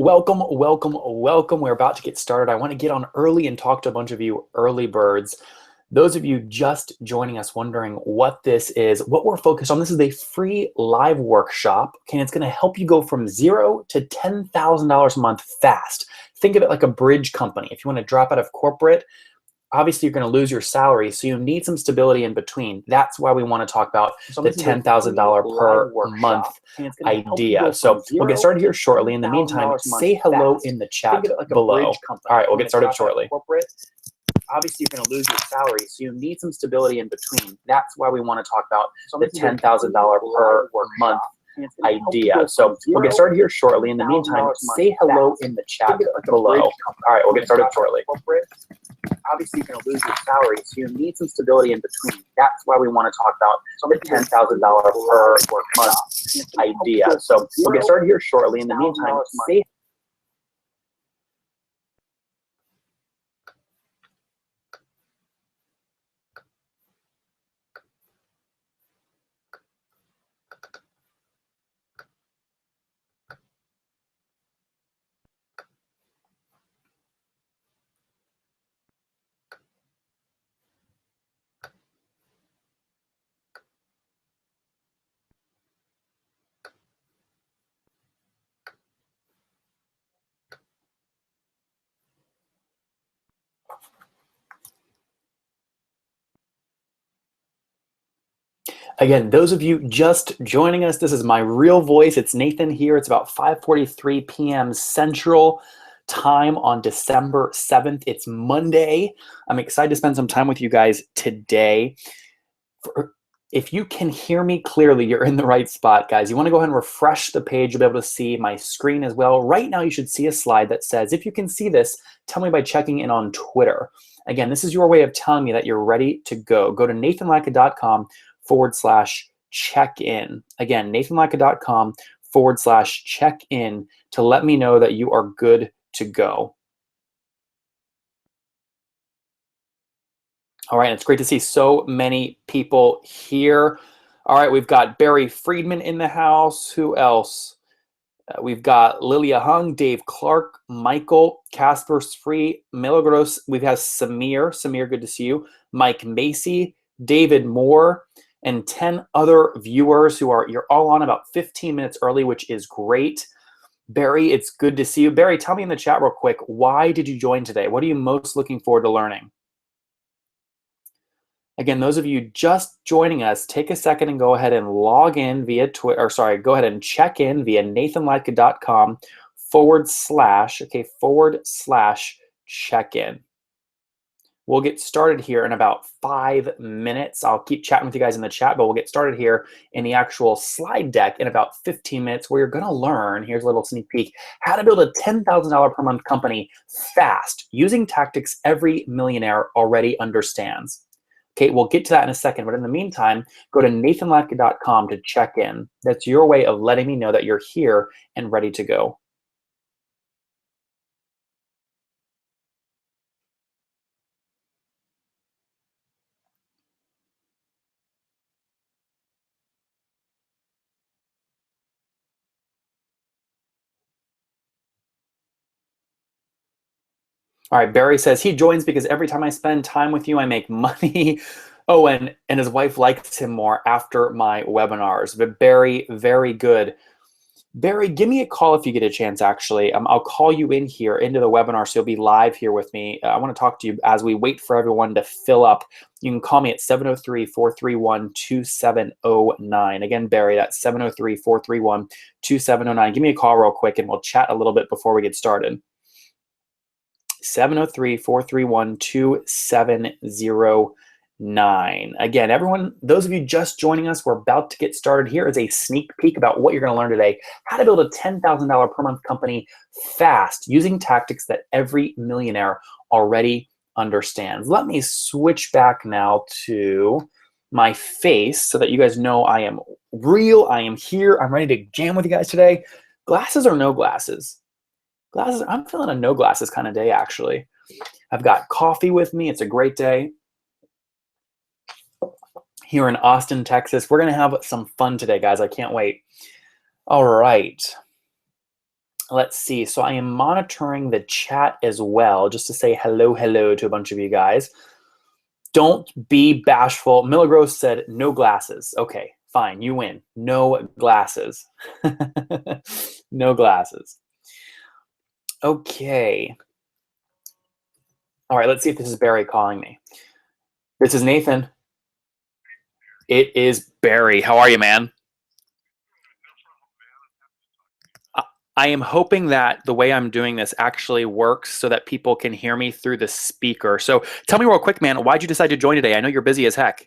welcome, welcome, welcome. We're about to get started. I want to get on early and talk to a bunch of you early birds. Those of you just joining us wondering what this is, what we're focused on, this is a free live workshop. Okay, and it's going to help you go from $0 to $10,000 a month fast. Think of it like a bridge company. If you want to drop out of corporate, obviously you're going to lose your salary, so you need some stability in between. That's why we want to talk about the $10,000 per month idea. So we'll get started here shortly. In the meantime, say hello in the chat below. All right, we'll get started shortly. Obviously you're going to lose your salary, so you need some stability in between. That's why we want to talk about the $10,000 per month idea. So we'll get started here shortly. In the meantime, say hello in the chat below. All right, we'll get started shortly. Obviously, you're going to lose your salary, so you need some stability in between. That's why we want to talk about the $10,000 per month idea. So we'll get started here shortly. In the meantime, say again, those of you just joining us, this is my real voice. It's Nathan here. It's about 5:43 p.m. Central Time on December 7th. It's Monday. I'm excited to spend some time with you guys today. If you can hear me clearly, you're in the right spot, guys. You want to go ahead and refresh the page. You'll be able to see my screen as well. Right now, you should see a slide that says, if you can see this, tell me by checking in on Twitter. Again, this is your way of telling me that you're ready to go. Go to nathanlatka.com/check-in. Again, nathanlatka.com/check-in to let me know that you are good to go. All right, it's great to see so many people here. All right, we've got Barry Friedman in the house. Who else? We've got Lilia Hung, Dave Clark, Michael, Casper Spree, Milagros. We've had Samir. Samir, good to see you. Mike Macy, David Moore, and 10 other viewers you're all on about 15 minutes early, which is great. Barry, it's good to see you. Barry, tell me in the chat real quick, why did you join today? What are you most looking forward to learning? Again, those of you just joining us, take a second and go ahead and log in via Twitter, go ahead and check in via nathanlatka.com/check-in. We'll get started here in about 5 minutes. I'll keep chatting with you guys in the chat, but we'll get started here in the actual slide deck in about 15 minutes, where you're going to learn, here's a little sneak peek, how to build a $10,000 per month company fast using tactics every millionaire already understands. Okay, we'll get to that in a second, but in the meantime, go to nathanlatka.com to check in. That's your way of letting me know that you're here and ready to go. All right, Barry says he joins because every time I spend time with you, I make money. Oh, and his wife likes him more after my webinars. But Barry, very good. Barry, give me a call if you get a chance, actually. I'll call you in here into the webinar, so you'll be live here with me. I want to talk to you as we wait for everyone to fill up. You can call me at 703-431-2709. Again, Barry, that's 703-431-2709. Give me a call real quick, and we'll chat a little bit before we get started. 703-431-2709. Again, everyone, those of you just joining us, we're about to get started. Here is a sneak peek about what you're going to learn today. How to build a $10,000 per month company fast using tactics that every millionaire already understands. Let me switch back now to my face so that you guys know I am real. I am here. I'm ready to jam with you guys today. Glasses or no glasses? Glasses, I'm feeling a no glasses kind of day, actually. I've got coffee with me. It's a great day here in Austin, Texas. We're going to have some fun today, guys. I can't wait. All right. Let's see. So I am monitoring the chat as well, just to say hello, hello to a bunch of you guys. Don't be bashful. Milagros said no glasses. Okay, fine. You win. No glasses. No glasses. Okay. All right, let's see if this is Barry calling me. This is Nathan. It is Barry. How are you, man? I am hoping that the way I'm doing this actually works so that people can hear me through the speaker. So tell me real quick, man, why'd you decide to join today? I know you're busy as heck. I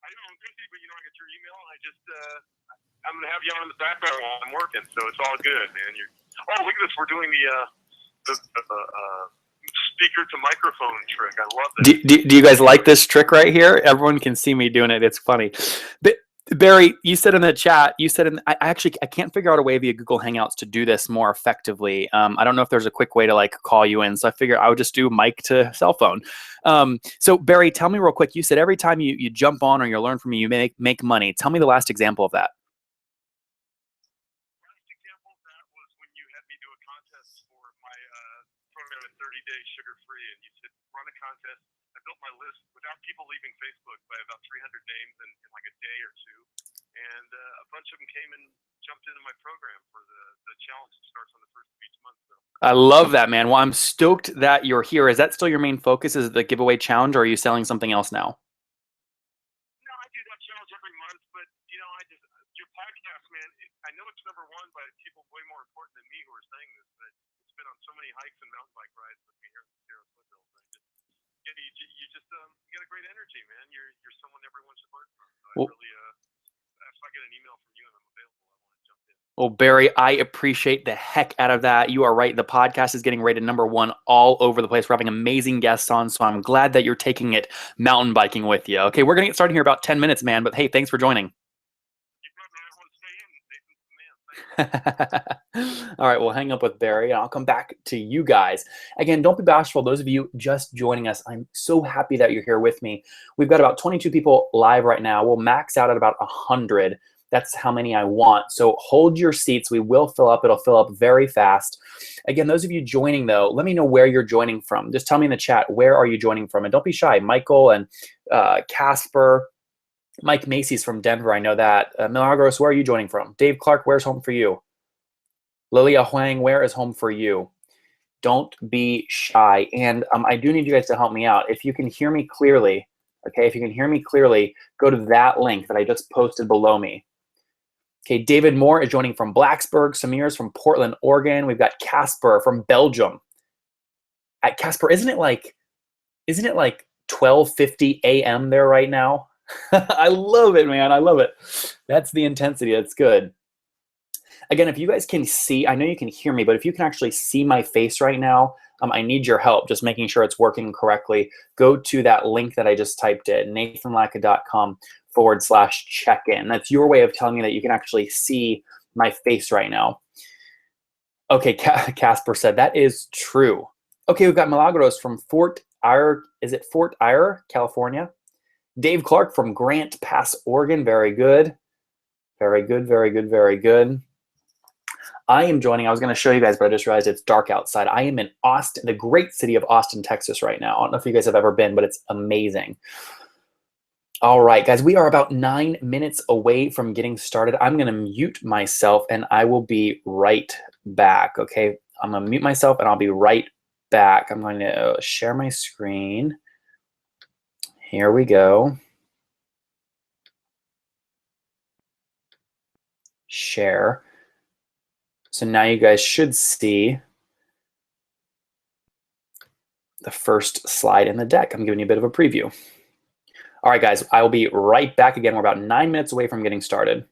know I'm busy, but I got your email. I'm gonna have you on in the background while I'm working, so it's all good, man. Look at this. We're doing the speaker to microphone trick. I love that. Do you guys like this trick right here? Everyone can see me doing it. It's funny. But Barry, you said in the chat, I can't figure out a way via Google Hangouts to do this more effectively. I don't know if there's a quick way to like call you in. So I figured I would just do mic to cell phone. So Barry, tell me real quick, you said every time you jump on or you learn from me, you make money. Tell me the last example of that. Last example of that was when you had me do a contest for my program at 30-day sugar-free, and you said run a contest. I built my list without people leaving Facebook by about 300 names in like a day or two, and a bunch of them came and jumped into my program for the challenge that starts on the first of each month. So. I love that, man. Well, I'm stoked that you're here. Is that still your main focus? Is it the giveaway challenge, or are you selling something else now? No, I do that challenge every month, but your podcast, man. I know it's number one by people way more important than me who are saying this, but it's been on so many hikes and mountain bike rides with me here in the Sierra Foothills. You got a great energy, man. You're someone everyone should learn from. So if I get an email from you and I'm available, I want to jump in. Well, Barry, I appreciate the heck out of that. You are right. The podcast is getting rated #1 all over the place. We're having amazing guests on, so I'm glad that you're taking it mountain biking with you. Okay, we're going to get started here in about 10 minutes, man. But hey, thanks for joining. All right, we'll hang up with Barry and I'll come back to you guys. Again, don't be bashful. Those of you just joining us, I'm so happy that you're here with me. We've got about 22 people live right now. We'll max out at about 100. That's how many I want. So hold your seats. We will fill up. It'll fill up very fast. Again, those of you joining, though, let me know where you're joining from. Just tell me in the chat, where are you joining from? And don't be shy. Michael and Casper. Mike Macy's from Denver. I know that. Milagros, where are you joining from? Dave Clark, where's home for you? Lilia Huang, where is home for you? Don't be shy. And I do need you guys to help me out. If you can hear me clearly, okay, if you can hear me clearly, go to that link that I just posted below me. Okay, David Moore is joining from Blacksburg. Samir is from Portland, Oregon. We've got Casper from Belgium. At Casper, isn't it like 12:50 a.m. there right now? I love it, man. I love it. That's the intensity. That's good. Again, if you guys can see, I know you can hear me, but if you can actually see my face right now, I need your help just making sure it's working correctly. Go to that link that I just typed in, nathanlatka.com/check-in. That's your way of telling me that you can actually see my face right now. Okay, Casper said that is true. Okay, we've got Milagros from Fort Eyre. Is it Fort Eyre, California? Dave Clark from Grant Pass, Oregon. Very good. Very good, very good, very good. I am joining. I was going to show you guys, but I just realized it's dark outside. I am in Austin, the great city of Austin, Texas right now. I don't know if you guys have ever been, but it's amazing. All right, guys, we are about 9 minutes away from getting started. I'm going to mute myself and I will be right back. Okay, I'm going to mute myself and I'll be right back. I'm going to share my screen. Here we go. Share. So now you guys should see the first slide in the deck. I'm giving you a bit of a preview. All right, guys, I will be right back again. We're about 9 minutes away from getting started.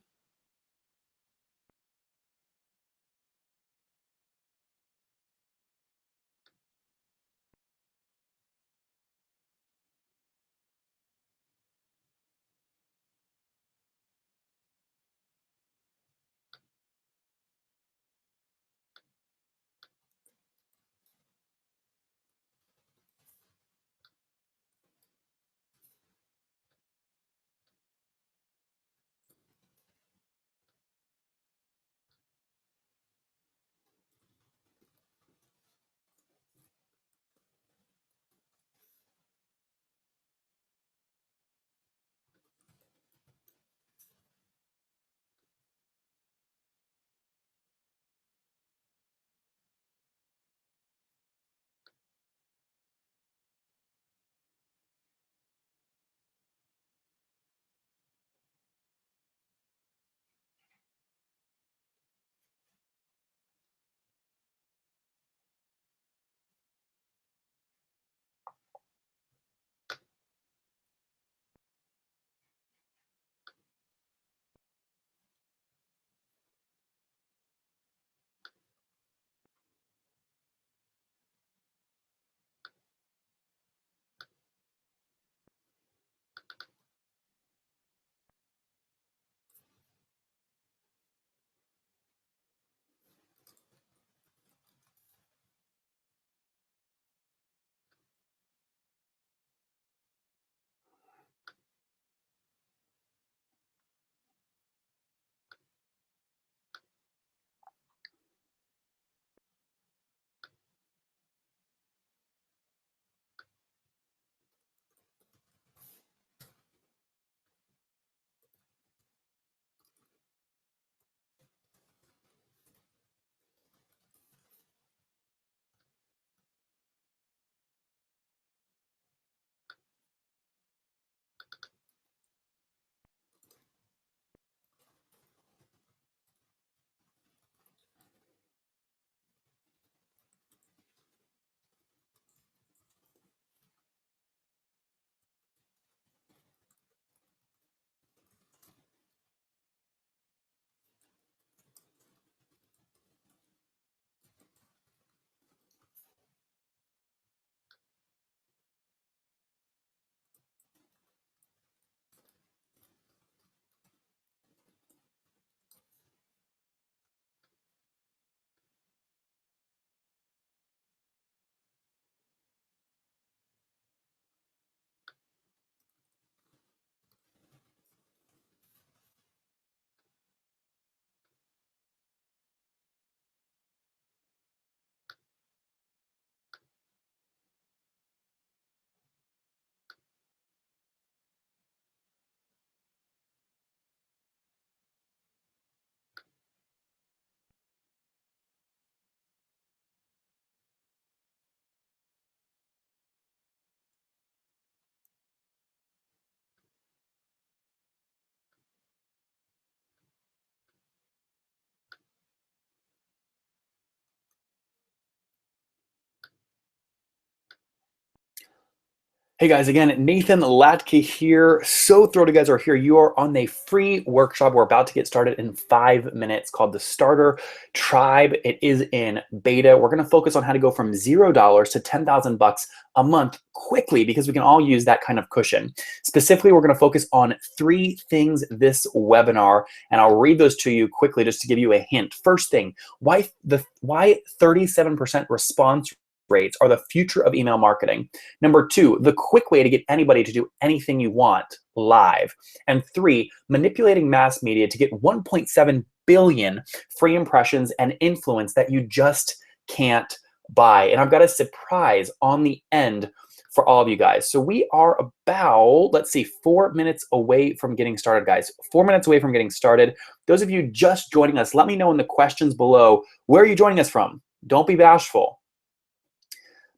Hey guys, again, Nathan Latke here. So thrilled you guys are here. You are on a free workshop. We're about to get started in 5 minutes called the Starter Tribe. It is in beta. We're going to focus on how to go from $0 to 10,000 bucks a month quickly because we can all use that kind of cushion. Specifically, we're going to focus on 3 things this webinar, and I'll read those to you quickly just to give you a hint. First thing, why 37% response rates are the future of email marketing. Number 2, the quick way to get anybody to do anything you want live. And 3, manipulating mass media to get 1.7 billion free impressions and influence that you just can't buy. And I've got a surprise on the end for all of you guys. So we are about, let's see, 4 minutes away from getting started, guys. 4 minutes away from getting started. Those of you just joining us, let me know in the questions below, where are you joining us from? Don't be bashful.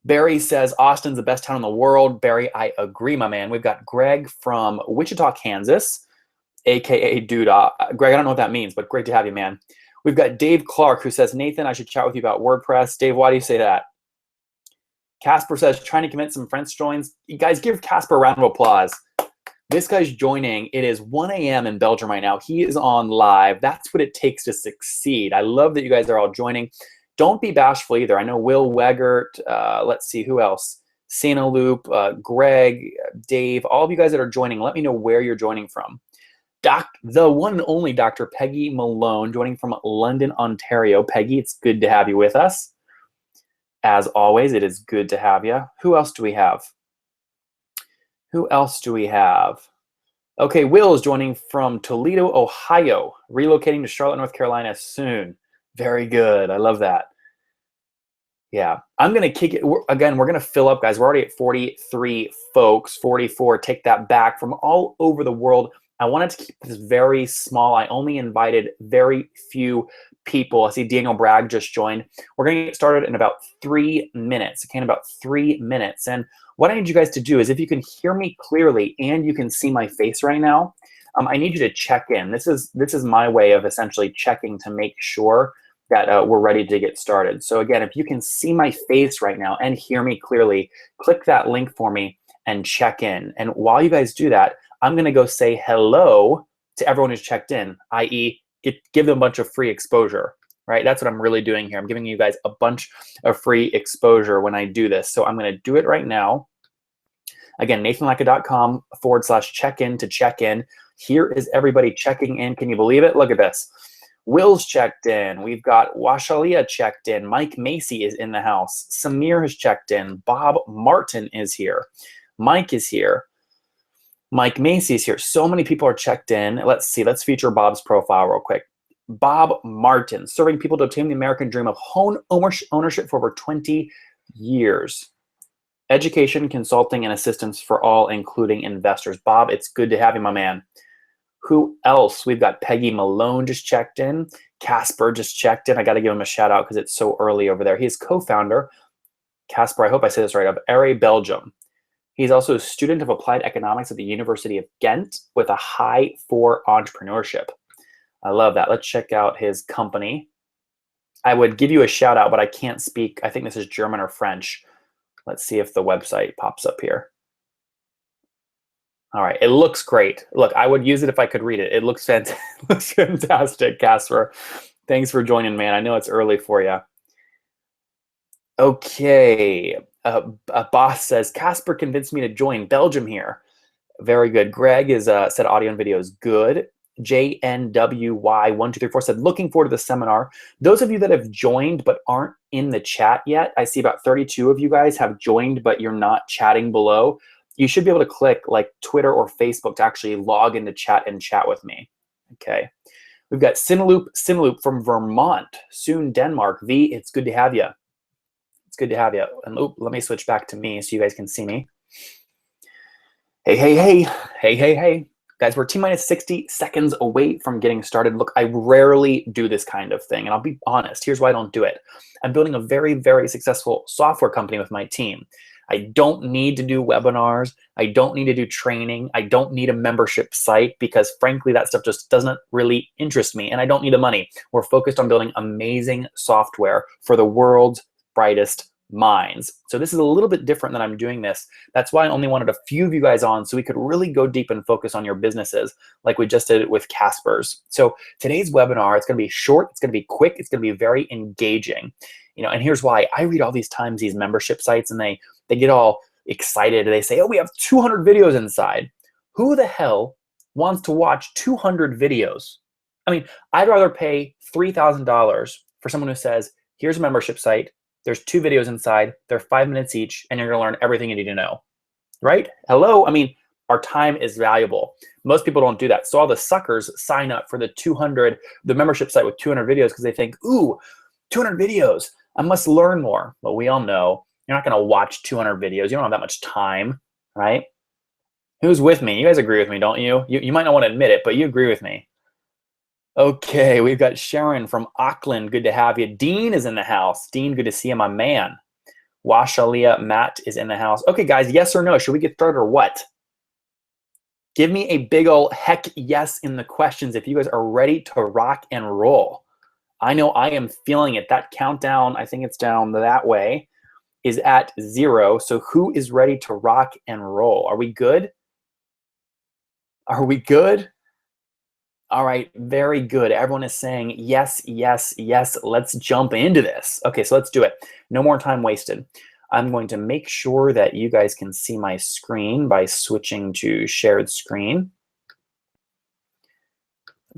Barry says, Austin's the best town in the world. Barry, I agree, my man. We've got Greg from Wichita, Kansas, AKA Duda. Greg, I don't know what that means, but great to have you, man. We've got Dave Clark who says, Nathan, I should chat with you about WordPress. Dave, why do you say that? Casper says, trying to commit some French joins. You guys give Casper a round of applause. This guy's joining. It is 1 a.m. in Belgium right now. He is on live. That's what it takes to succeed. I love that you guys are all joining. Don't be bashful either. I know Will Weggert, let's see, who else? Santa Loop, Greg, Dave, all of you guys that are joining, let me know where you're joining from. The one and only Dr. Peggy Malone, joining from London, Ontario. Peggy, it's good to have you with us. As always, it is good to have you. Who else do we have? Who else do we have? Okay, Will is joining from Toledo, Ohio, relocating to Charlotte, North Carolina soon. Very good. I love that. Yeah, I'm going to kick it. Again, we're going to fill up, guys. We're already at 43 folks, 44. Take that back from all over the world. I wanted to keep this very small. I only invited very few people. I see Daniel Bragg just joined. We're going to get started in about 3 minutes. Okay, in about 3 minutes. And what I need you guys to do is, if you can hear me clearly and you can see my face right now, I need you to check in. This is my way of essentially checking to make sure that we're ready to get started. So again, if you can see my face right now and hear me clearly, click that link for me and check in. And while you guys do that, I'm going to go say hello to everyone who's checked in, i.e. give them a bunch of free exposure, right? That's what I'm really doing here. I'm giving you guys a bunch of free exposure when I do this. So I'm going to do it right now. Again, nathanlatka.com/check-in to check in. Here is everybody checking in. Can you believe it? Look at this. Will's checked in. We've got Washalia checked in. Mike Macy is in the house. Samir has checked in. Bob Martin is here. Mike is here. Mike Macy is here. So many people are checked in. Let's see. Let's feature Bob's profile real quick. Bob Martin, serving people to obtain the American dream of home ownership for over 20 years. Education, consulting, and assistance for all, including investors. Bob, it's good to have you, my man. Who else? We've got Peggy Malone just checked in. Casper just checked in. I got to give him a shout out because it's so early over there. He's co-founder, Casper, I hope I say this right, of Array Belgium. He's also a student of applied economics at the University of Ghent with a high for entrepreneurship. I love that. Let's check out his company. I would give you a shout out, but I can't speak. I think this is German or French. Let's see if the website pops up here. All right, it looks great. Look, I would use it if I could read it. It looks fantastic, Casper. Thanks for joining, man. I know it's early for you. Okay, a boss says, Casper convinced me to join Belgium here. Very good. Greg is said audio and video is good. JNWY1234 said, looking forward to the seminar. Those of you that have joined but aren't in the chat yet, I see about 32 of you guys have joined, but you're not chatting below. You should be able to click like Twitter or Facebook to actually log into chat and chat with me. Okay. We've got Sinaloop from Vermont, soon Denmark. V, it's good to have you. It's good to have you. And let me switch back to me so you guys can see me. Hey. Guys, we're T-minus 60 seconds away from getting started. Look, I rarely do this kind of thing, and I'll be honest. Here's why I don't do it. I'm building a very, very successful software company with my team. I don't need to do webinars. I don't need to do training. I don't need a membership site because, frankly, that stuff just doesn't really interest me, and I don't need the money. We're focused on building amazing software for the world's brightest minds. So this is a little bit different than I'm doing this. That's why I only wanted a few of you guys on so we could really go deep and focus on your businesses like we just did it with Casper's. So today's webinar, it's going to be short, it's going to be quick, it's going to be very engaging. And here's why. I read all these times these membership sites and they get all excited. They say, oh, we have 200 videos inside. Who the hell wants to watch 200 videos? I mean, I'd rather pay $3,000 for someone who says, here's a membership site, there's 2 videos inside, they're 5 minutes each, and you're gonna learn everything you need to know, right? Hello, I mean, our time is valuable. Most people don't do that. So all the suckers sign up for the membership site with 200 videos because they think, ooh, 200 videos, I must learn more. But we all know you're not gonna watch 200 videos. You don't have that much time, right? Who's with me? You guys agree with me, don't you? You might not want to admit it, but you agree with me. Okay, we've got Sharon from Auckland. Good to have you. Dean is in the house. Dean, good to see you, my man. Washalia Matt is in the house. Okay, guys, yes or no? Should we get started or what? Give me a big ol' heck yes in the questions if you guys are ready to rock and roll. I know I am feeling it. That countdown, I think it's down that way, is at 0. So who is ready to rock and roll? Are we good? Are we good? All right, very good. Everyone is saying yes, yes, yes. Let's jump into this. Okay, so let's do it. No more time wasted. I'm going to make sure that you guys can see my screen by switching to shared screen.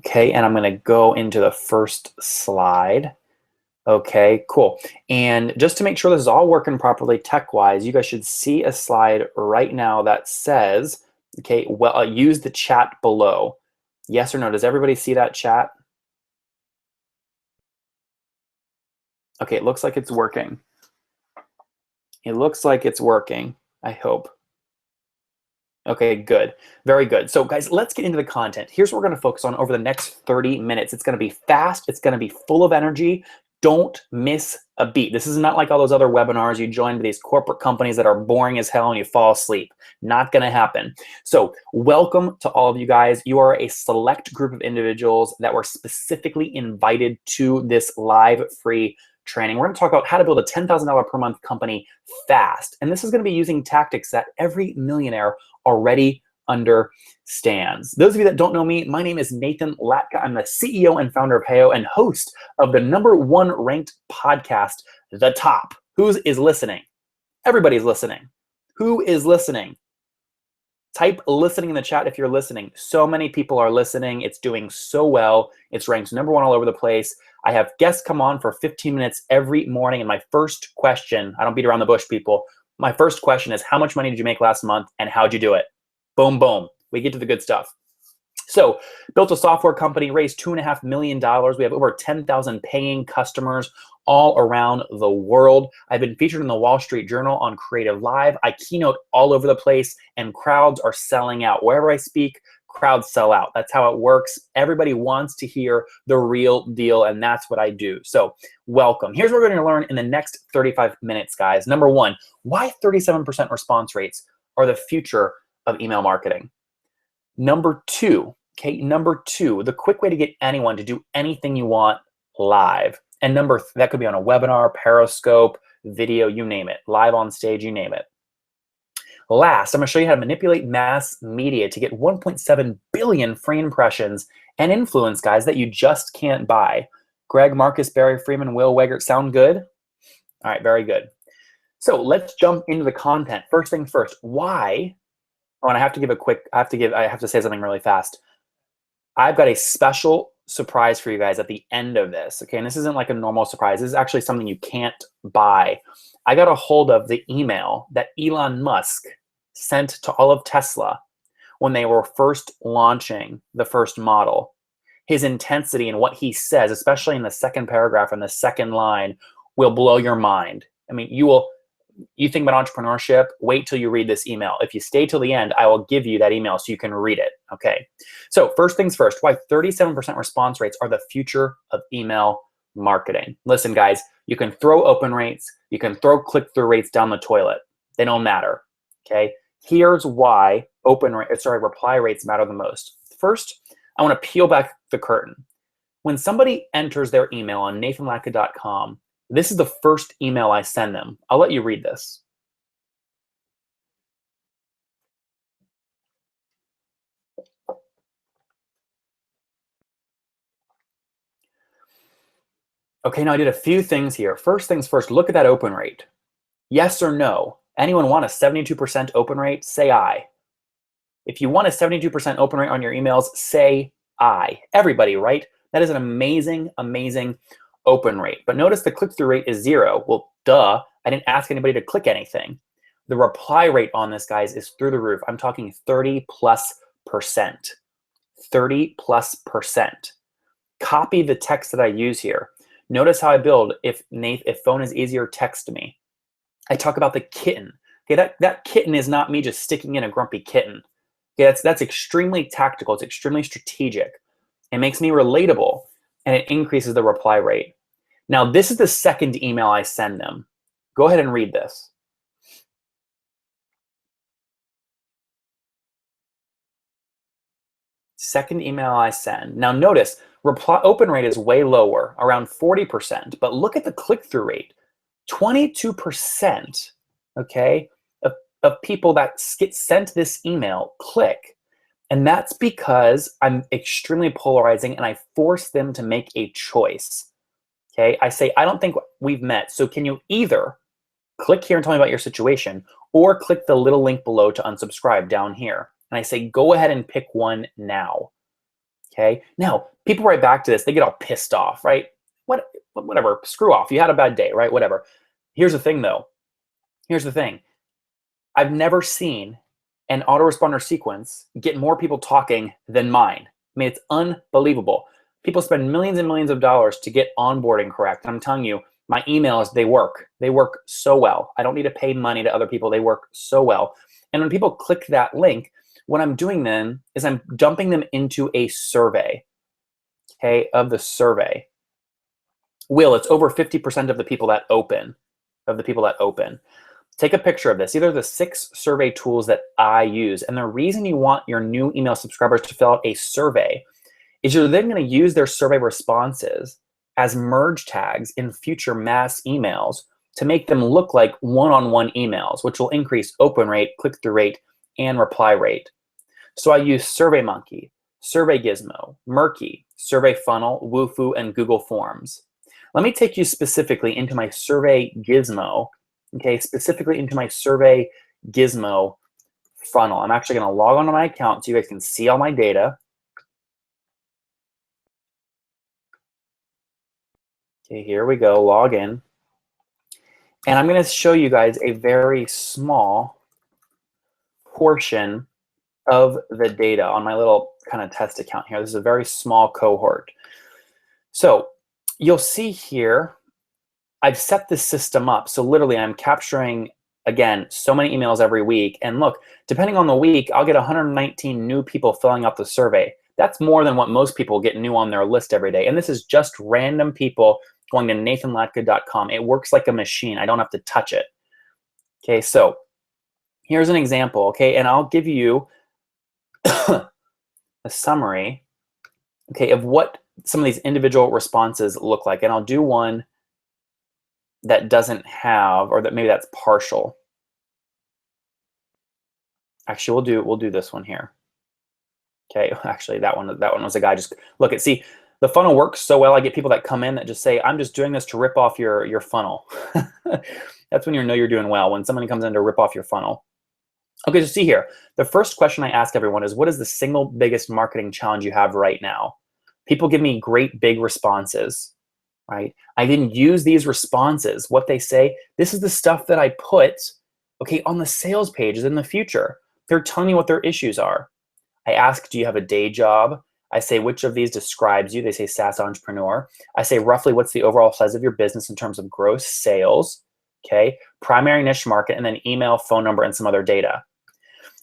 Okay, and I'm going to go into the first slide. Okay, cool. And just to make sure this is all working properly tech-wise, you guys should see a slide right now that says, okay, well, use the chat below. Yes or no? Does everybody see that chat? Okay, it looks like it's working. It looks like it's working, I hope. Okay, good. Very good. So guys, let's get into the content. Here's what we're going to focus on over the next 30 minutes. It's going to be fast. It's going to be full of energy. Don't miss a beat. This is not like all those other webinars you join with these corporate companies that are boring as hell and you fall asleep. Not going to happen. So welcome to all of you guys. You are a select group of individuals that were specifically invited to this live free training. We're going to talk about how to build a $10,000 per month company fast. And this is going to be using tactics that every millionaire already understands. Those of you that don't know me, my name is Nathan Latka. I'm the CEO and founder of Heyo and host of the #1 ranked podcast, The Top. Who is listening? Everybody's listening. Who is listening? Type listening in the chat if you're listening. So many people are listening. It's doing so well. It's ranked #1 all over the place. I have guests come on for 15 minutes every morning. And my first question, I don't beat around the bush, people. My first question is, how much money did you make last month and how'd you do it? Boom, boom. We get to the good stuff. So built a software company, raised $2.5 million. We have over 10,000 paying customers all around the world. I've been featured in the Wall Street Journal on Creative Live. I keynote all over the place and crowds are selling out. Wherever I speak, crowds sell out. That's how it works. Everybody wants to hear the real deal, and that's what I do. So welcome. Here's what we're going to learn in the next 35 minutes, guys. Number 1, why 37% response rates are the future of email marketing. Number 2, the quick way to get anyone to do anything you want live. And that could be on a webinar, Periscope, video, you name it, live on stage, you name it. Last, I'm going to show you how to manipulate mass media to get 1.7 billion free impressions and influence, guys, that you just can't buy. Greg, Marcus, Barry Freeman, Will Wegert, sound good? All right, very good. So let's jump into the content. First things first, why? Oh, and I have to say something really fast. I've got a special surprise for you guys at the end of this, okay? And this isn't like a normal surprise. This is actually something you can't buy. I got a hold of the email that Elon Musk sent to all of Tesla when they were first launching the first model. His intensity and what he says, especially in the second paragraph and the second line, will blow your mind. I mean, you think about entrepreneurship, wait till you read this email. If you stay till the end, I will give you that email so you can read it, okay? So first things first, why 37% response rates are the future of email marketing. Listen, guys, you can throw open rates, you can throw click-through rates down the toilet. They don't matter, okay? Here's why reply rates matter the most. First, I want to peel back the curtain. When somebody enters their email on nathanlatka.com, This is the first email I send them. I'll let you read this. Okay, now I did a few things here. First things first, look at that open rate. Yes or no? Anyone want a 72% open rate? Say aye. If you want a 72% open rate on your emails, say aye. Everybody, right? That is an amazing, amazing open rate. But notice the click-through rate is 0. Well, duh, I didn't ask anybody to click anything. The reply rate on this, guys, is through the roof. I'm talking 30+%. 30+%. Copy the text that I use here. Notice how I build if phone is easier, text me. I talk about the kitten. Okay, that kitten is not me just sticking in a grumpy kitten. Okay, that's extremely tactical. It's extremely strategic. It makes me relatable, and it increases the reply rate. Now, this is the second email I send them. Go ahead and read this. Second email I send. Now, notice reply open rate is way lower, around 40%, but look at the click-through rate. 22%, okay, of people that get sent this email click. And that's because I'm extremely polarizing and I force them to make a choice. Okay, I say, I don't think we've met. So can you either click here and tell me about your situation, or click the little link below to unsubscribe down here. And I say, go ahead and pick one now. Okay, now people write back to this, they get all pissed off, right? Whatever, screw off. You had a bad day, right? Whatever. Here's the thing though. Here's the thing. I've never seen an autoresponder sequence get more people talking than mine. I mean, it's unbelievable. People spend millions and millions of dollars to get onboarding correct. And I'm telling you, my emails, they work. They work so well. I don't need to pay money to other people. They work so well. And when people click that link, what I'm doing then is I'm dumping them into a survey, okay, of the survey. It's over 50% of the people that open, Take a picture of this. These are the 6 survey tools that I use. And the reason you want your new email subscribers to fill out a survey is you're then going to use their survey responses as merge tags in future mass emails to make them look like one-on-one emails, which will increase open rate, click-through rate, and reply rate. So I use SurveyMonkey, Survey Gizmo, Murky, Survey Funnel, Wufoo, and Google Forms. Let me take you specifically into my Survey Gizmo, okay, specifically into my Survey Gizmo funnel. I'm actually going to log onto my account so you guys can see all my data. Okay, here we go, log in. And I'm going to show you guys a very small portion of the data on my little kind of test account here. This is a very small cohort. So you'll see here, I've set this system up. So literally I'm capturing, again, so many emails every week. And look, depending on the week, I'll get 119 new people filling out the survey. That's more than what most people get new on their list every day. And this is just random people going to nathanlatka.com. It works like a machine. I don't have to touch it. Okay, so here's an example, okay? And I'll give you a summary, okay, of what some of these individual responses look like. And I'll do one that doesn't have, or that maybe that's partial. Actually, we'll do this one here. Okay, actually that one was a guy just look at, see, the funnel works so well. I get people that come in that just say, I'm just doing this to rip off your funnel. That's when you know you're doing well, when somebody comes in to rip off your funnel. Okay, so see here, the first question I ask everyone is, what is the single biggest marketing challenge you have right now? People give me great big responses, right? I didn't use these responses. What they say, this is the stuff that I put, okay, on the sales pages in the future. They're telling me what their issues are. I ask, do you have a day job? I say, which of these describes you? They say SaaS entrepreneur. I say, roughly, what's the overall size of your business in terms of gross sales? Okay, primary niche market, and then email, phone number, and some other data.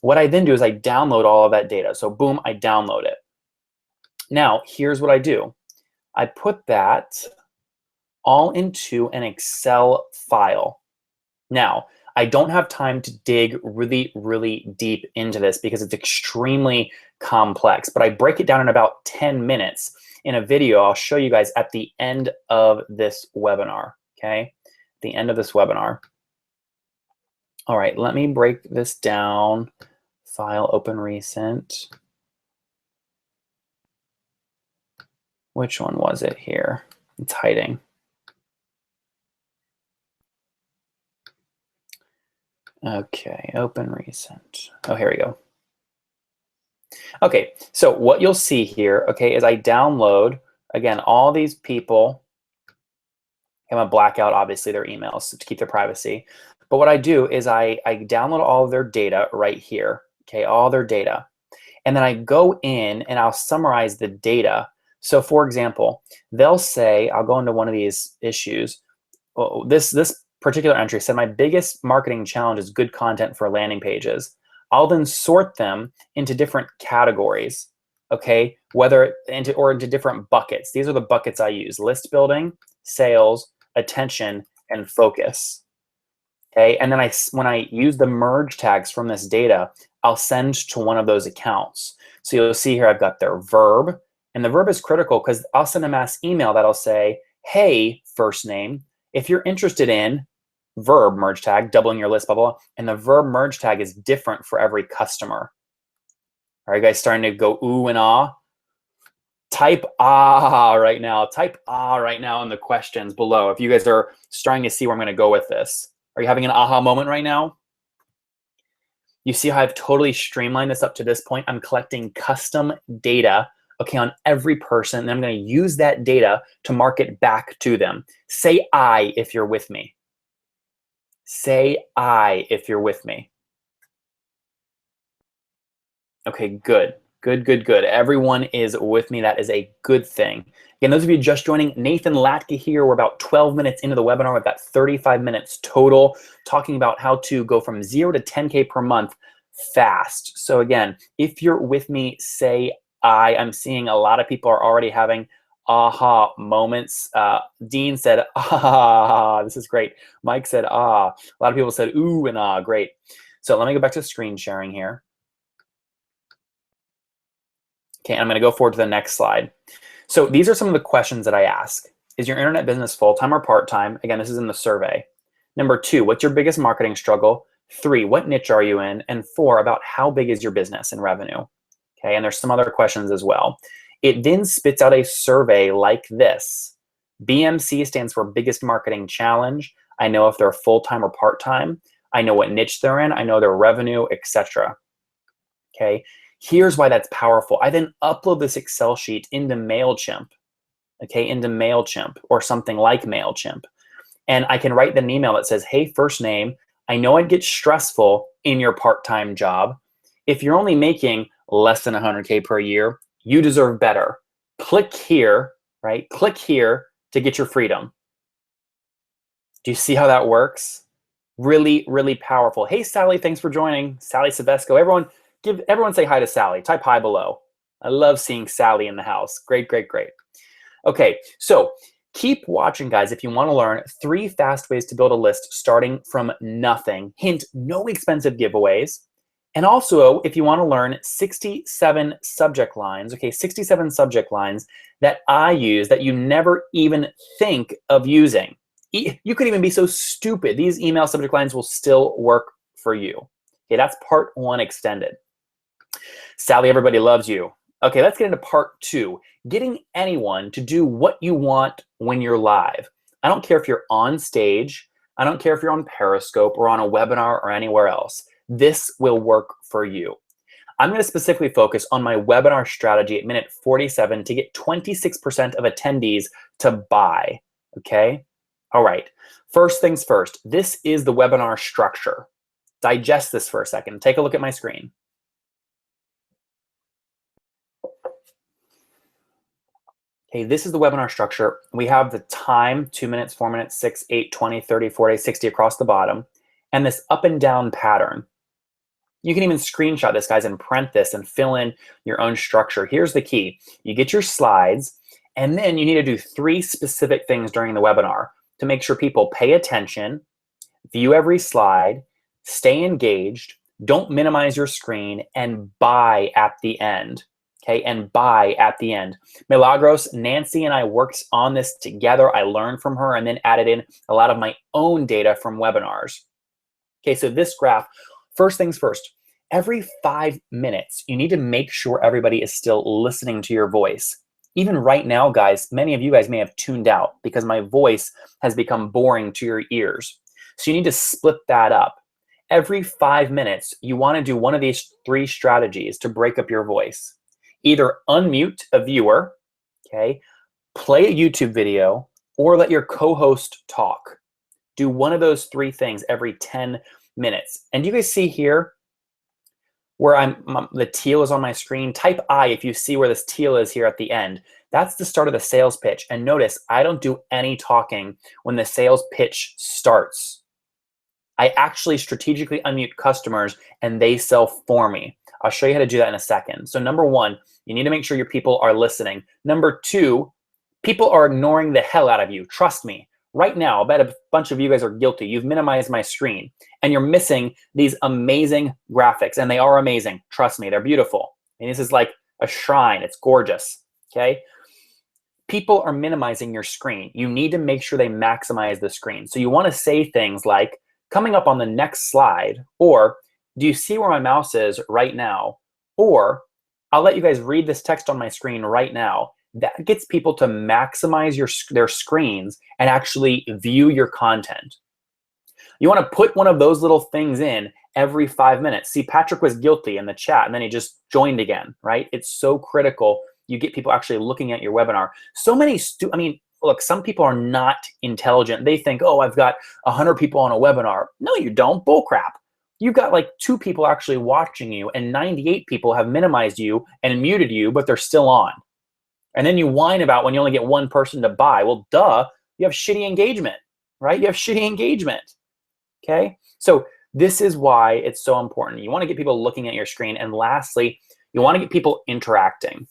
What I then do is I download all of that data. So boom, I download it. Now, here's what I do. I put that all into an Excel file. Now, I don't have time to dig really, really deep into this because it's extremely complex, but I break it down in about 10 minutes in a video I'll show you guys at the end of this webinar. okay, at the end of this webinar. All right, let me break this down. File, open recent. Which one was it here? It's hiding. Okay, open recent. Oh, here we go. Okay, so what you'll see here, okay, is I download, again, all these people. I'm gonna black out, obviously, their emails to keep their privacy. But what I do is I download all of their data right here, okay, all their data. And then I go in and I'll summarize the data. So for example, they'll say, I'll go into one of these issues. Well, this particular entry said, my biggest marketing challenge is good content for landing pages. I'll then sort them into different categories, okay, into different buckets. These are the buckets I use: list building, sales, attention, and focus. Okay, and then when I use the merge tags from this data, I'll send to one of those accounts. So you'll see here I've got their verb, and the verb is critical because I'll send a mass email that'll say, hey, first name, if you're interested in verb merge tag, doubling your list, blah, blah, blah, and the verb merge tag is different for every customer. Are you guys starting to go ooh and ah? Type ah right now. Type ah right now in the questions below if you guys are starting to see where I'm going to go with this. Are you having an aha moment right now? You see how I've totally streamlined this up to this point? I'm collecting custom data, okay, on every person, and I'm going to use that data to market back to them. Say I if you're with me. Say I if you're with me. Okay, good. Good. Everyone is with me. That is a good thing. Again, those of you just joining, Nathan Latka here. We're about 12 minutes into the webinar. We've got 35 minutes total talking about how to go from 0 to 10K per month fast. So again, if you're with me, say I. I'm seeing a lot of people are already having aha moments. Dean said, ah, this is great. Mike said, ah. A lot of people said, ooh and ah, great. So let me go back to screen sharing here. Okay, I'm going to go forward to the next slide. So these are some of the questions that I ask. Is your internet business full-time or part-time? Again, this is in the survey. Number 2, what's your biggest marketing struggle? 3, what niche are you in? And 4, about how big is your business in revenue? Okay, and there's some other questions as well. It then spits out a survey like this. BMC stands for biggest marketing challenge. I know if they're full-time or part-time. I know what niche they're in. I know their revenue, etc. Okay. Here's why that's powerful. I then upload this Excel sheet into MailChimp, okay, into MailChimp or something like MailChimp. And I can write an email that says, hey, first name, I know it gets stressful in your part-time job. If you're only making less than 100K per year, you deserve better. Click here, right? Click here to get your freedom. Do you see how that works? Really, really powerful. Hey, Sally, thanks for joining. Sally Sabesco. Everyone say hi to Sally. Type hi below. I love seeing Sally in the house. Great. Okay, so keep watching, guys, if you want to learn 3 fast ways to build a list starting from nothing. Hint, no expensive giveaways. And also, if you want to learn 67 subject lines, okay, 67 subject lines that I use that you never even think of using. You could even be so stupid. These email subject lines will still work for you. Okay, that's part 1 extended. Sally, everybody loves you. Okay, let's get into part 2. Getting anyone to do what you want when you're live. I don't care if you're on stage. I don't care if you're on Periscope or on a webinar or anywhere else. This will work for you. I'm going to specifically focus on my webinar strategy at minute 47 to get 26% of attendees to buy. Okay? All right. First things first. This is the webinar structure. Digest this for a second. Take a look at my screen. Okay, this is the webinar structure. We have the time, 2 minutes, 4 minutes, 6, 8, 20, 30, 40, 60 across the bottom, and this up and down pattern. You can even screenshot this, guys, and print this and fill in your own structure. Here's the key. You get your slides, and then you need to do 3 specific things during the webinar to make sure people pay attention, view every slide, stay engaged, don't minimize your screen, and buy at the end. okay, and buy at the end. Milagros, Nancy and I worked on this together. I learned from her and then added in a lot of my own data from webinars. Okay, so this graph, first things first, every 5 minutes, you need to make sure everybody is still listening to your voice. Even right now, guys, many of you guys may have tuned out because my voice has become boring to your ears. So you need to split that up. Every 5 minutes, you want to do one of these 3 strategies to break up your voice. Either unmute a viewer, okay, play a YouTube video, or let your co-host talk. Do one of those 3 things every 10 minutes. And you guys see here where the teal is on my screen? Type I if you see where this teal is here at the end. That's the start of the sales pitch. And notice, I don't do any talking when the sales pitch starts. I actually strategically unmute customers and they sell for me. I'll show you how to do that in a second. So number 1, you need to make sure your people are listening. Number 2, people are ignoring the hell out of you. Trust me. Right now, I bet a bunch of you guys are guilty. You've minimized my screen and you're missing these amazing graphics, and they are amazing. Trust me, they're beautiful. And this is like a shrine. It's gorgeous, okay? People are minimizing your screen. You need to make sure they maximize the screen. So you want to say things like, coming up on the next slide, or do you see where my mouse is right now? Or I'll let you guys read this text on my screen right now. That gets people to maximize their screens and actually view your content. You want to put one of those little things in every 5 minutes. See, Patrick was guilty in the chat and then he just joined again, right? It's so critical you get people actually looking at your webinar. So many, look, some people are not intelligent. They think, oh, I've got 100 people on a webinar. No, you don't. Bull crap. You've got like 2 people actually watching you and 98 people have minimized you and muted you, but they're still on. And then you whine about when you only get 1 person to buy. Well, duh, you have shitty engagement, right? You have shitty engagement, okay? So this is why it's so important. You want to get people looking at your screen. And lastly, you want to get people interacting.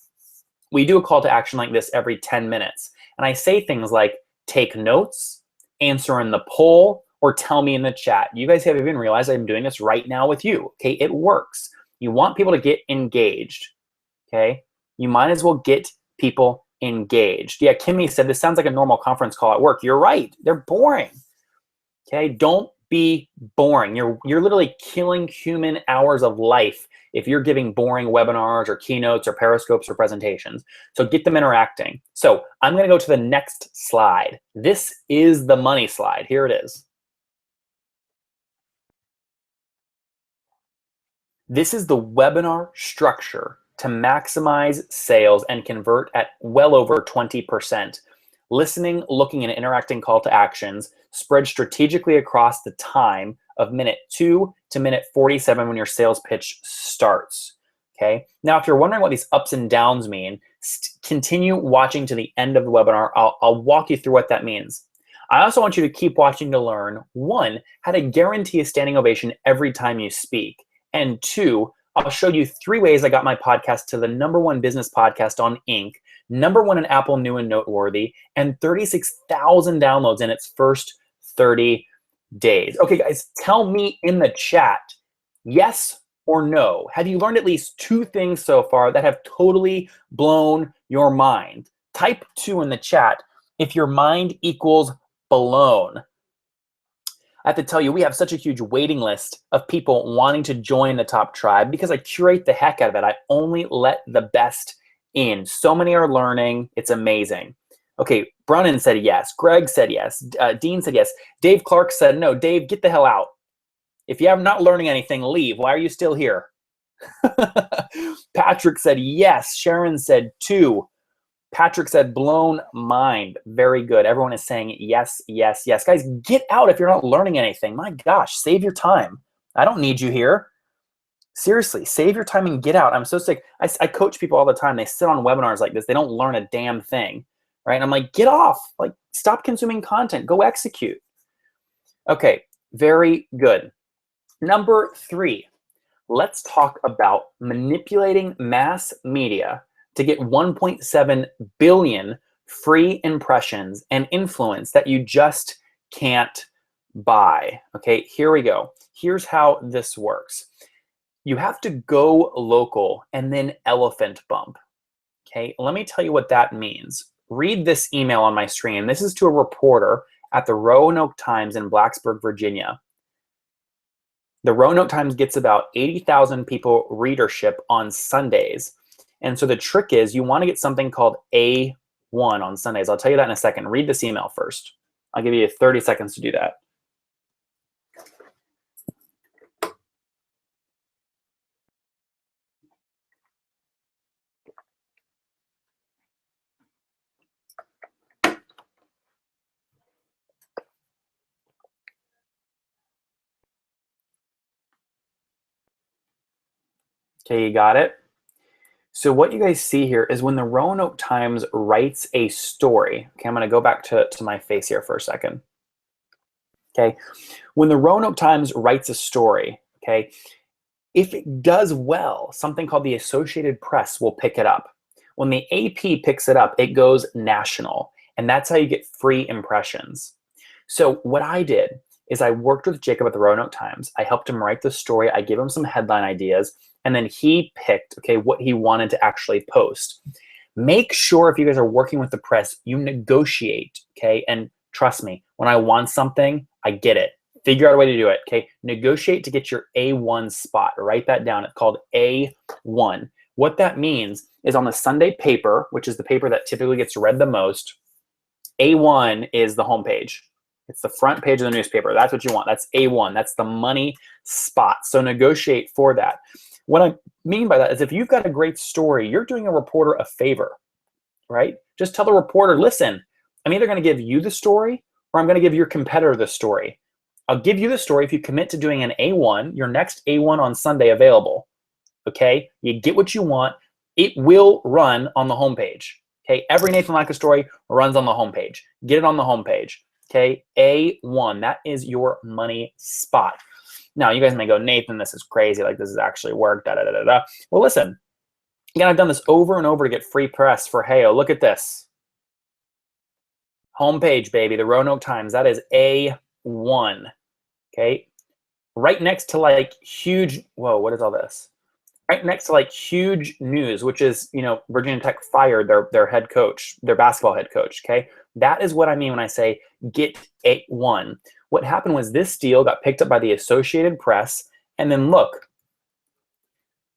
We do a call to action like this every 10 minutes. And I say things like, take notes, answer in the poll, or tell me in the chat. You guys haven't even realized I'm doing this right now with you, okay? It works. You want people to get engaged, okay? You might as well get people engaged. Yeah, Kimmy said, this sounds like a normal conference call at work. You're right. They're boring, okay? Don't be boring. You're literally killing human hours of life if you're giving boring webinars or keynotes or periscopes or presentations. So get them interacting. So I'm going to go to the next slide. This is the money slide. Here it is. This is the webinar structure to maximize sales and convert at well over 20%. Listening, looking, and interacting call to actions spread strategically across the time of minute 2 to minute 47 when your sales pitch starts, okay? Now, if you're wondering what these ups and downs mean, continue watching to the end of the webinar. I'll walk you through what that means. I also want you to keep watching to learn, 1, how to guarantee a standing ovation every time you speak, and 2, I'll show you 3 ways I got my podcast to the #1 business podcast on Inc., #1 in Apple New and Noteworthy, and 36,000 downloads in its first 30 days. Okay, guys, tell me in the chat, yes or no. Have you learned at least 2 things so far that have totally blown your mind? Type 2 in the chat if your mind equals blown. I have to tell you, we have such a huge waiting list of people wanting to join the top tribe because I curate the heck out of it. I only let the best in. So many are learning. It's amazing. Okay, Brunnen said yes. Greg said yes. Dean said yes. Dave Clark said no. Dave, get the hell out. If you are not learning anything, leave. Why are you still here? Patrick said yes. Sharon said 2. Patrick said blown mind. Very good. Everyone is saying yes, yes, yes. Guys, get out if you're not learning anything. My gosh, save your time. I don't need you here. Seriously, save your time and get out. I'm so sick. I coach people all the time. They sit on webinars like this. They don't learn a damn thing, right? And I'm like, get off. Like, stop consuming content. Go execute. Okay, very good. Number 3, let's talk about manipulating mass media to get 1.7 billion free impressions and influence that you just can't buy. Okay, here we go. Here's how this works. You have to go local and then elephant bump. Okay, let me tell you what that means. Read this email on my screen. This is to a reporter at the Roanoke Times in Blacksburg, Virginia. The Roanoke Times gets about 80,000 people readership on Sundays. And so the trick is you want to get something called A1 on Sundays. I'll tell you that in a second. Read this email first. I'll give you 30 seconds to do that. Okay, you got it? So what you guys see here is when the Roanoke Times writes a story. Okay, I'm going to go back to my face here for a second. Okay, when the Roanoke Times writes a story, okay, if it does well, something called the Associated Press will pick it up. When the AP picks it up, it goes national, and that's how you get free impressions. So what I did is I worked with Jacob at the Roanoke Times. I helped him write the story. I gave him some headline ideas, and then he picked, okay, what he wanted to actually post. Make sure if you guys are working with the press, you negotiate, okay? And trust me, when I want something, I get it. Figure out a way to do it, okay? Negotiate to get your A1 spot. Write that down. It's called A1. What that means is on the Sunday paper, which is the paper that typically gets read the most, A1 is the homepage. It's the front page of the newspaper. That's what you want. That's A1. That's the money spot. So negotiate for that. What I mean by that is if you've got a great story, you're doing a reporter a favor, right? Just tell the reporter, listen, I'm either going to give you the story or I'm going to give your competitor the story. I'll give you the story if you commit to doing an A1, your next A1 on Sunday available. Okay? You get what you want. It will run on the homepage. Okay? Every Nathan Latka story runs on the homepage. Get it on the homepage. Okay? A1. That is your money spot. Now, you guys may go, Nathan, this is crazy. Like, this has actually worked. Da, da, da, da, da. Well, listen. Again, I've done this over and over to get free press for Heyo. Look at this. Homepage, baby. The Roanoke Times. That is A1. Okay? Right next to, like, huge... Whoa, what is all this? Right next to, like, huge news, which is, you know, Virginia Tech fired their head coach, their basketball head coach, okay? That is what I mean when I say get A1. What happened was this deal got picked up by the Associated Press, and then look,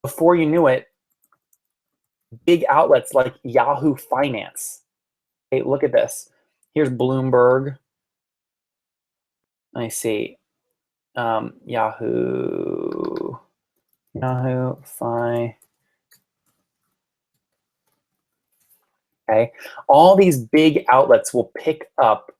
before you knew it, big outlets like Yahoo Finance. Okay, look at this. Here's Bloomberg. Let me see. Yahoo Fi. Okay, all these big outlets will pick up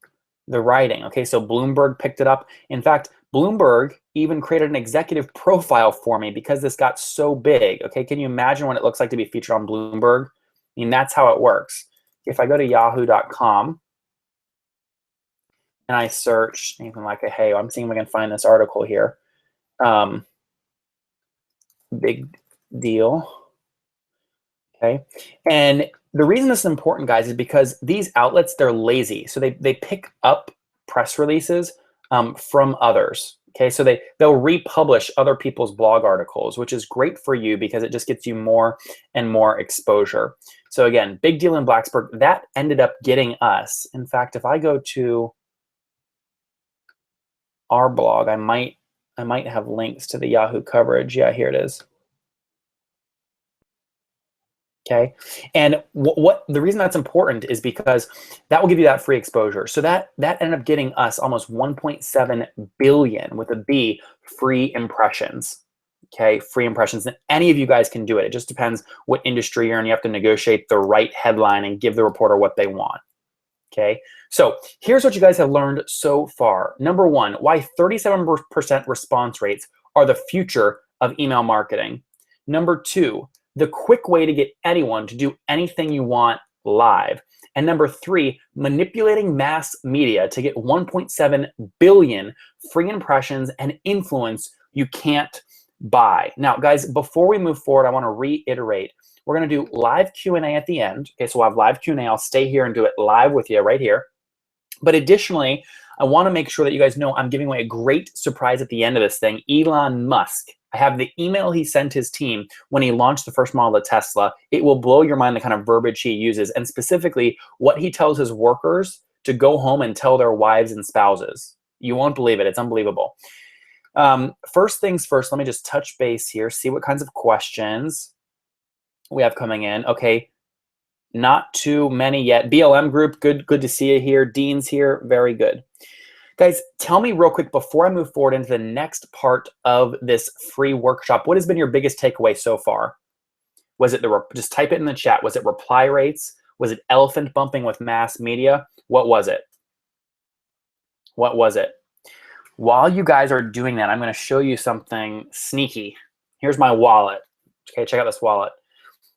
the writing. Okay, so Bloomberg picked it up. In fact, Bloomberg even created an executive profile for me because this got so big. Okay, can you imagine what it looks like to be featured on Bloomberg? I mean, that's how it works. If I go to yahoo.com and I search anything like a hey, I'm seeing if I can find this article here. Big deal. Okay, and the reason this is important, guys, is because these outlets, they're lazy. So they pick up press releases from others. Okay, so they'll republish other people's blog articles, which is great for you because it just gets you more and more exposure. So again, big deal in Blacksburg. That ended up getting us. In fact, if I go to our blog, I might have links to the Yahoo coverage. Yeah, here it is. Okay, and what the reason that's important is because that will give you that free exposure. So that ended up getting us almost 1.7 billion with a B free impressions. Okay, free impressions. And any of you guys can do it. It just depends what industry you're in. You have to negotiate the right headline and give the reporter what they want. Okay, so here's what you guys have learned so far. Number one, why 37% response rates are the future of email marketing. Number two, the quick way to get anyone to do anything you want live. And number three, manipulating mass media to get 1.7 billion free impressions and influence you can't buy. Now, guys, before we move forward, I want to reiterate, we're going to do live Q&A at the end. Okay, so we'll have live Q&A. I'll stay here and do it live with you right here. But additionally, I want to make sure that you guys know I'm giving away a great surprise at the end of this thing. Elon Musk. I have the email he sent his team when he launched the first model of Tesla. It will blow your mind the kind of verbiage he uses, and specifically what he tells his workers to go home and tell their wives and spouses. You won't believe it. It's unbelievable. First things first, let me just touch base here, see what kinds of questions we have coming in. Okay, not too many yet. BLM group, good to see you here. Dean's here, very good. Guys, tell me real quick before I move forward into the next part of this free workshop, what has been your biggest takeaway so far? Was it just type it in the chat. Was it reply rates? Was it elephant bumping with mass media? What was it? What was it? While you guys are doing that, I'm going to show you something sneaky. Here's my wallet. Okay, check out this wallet.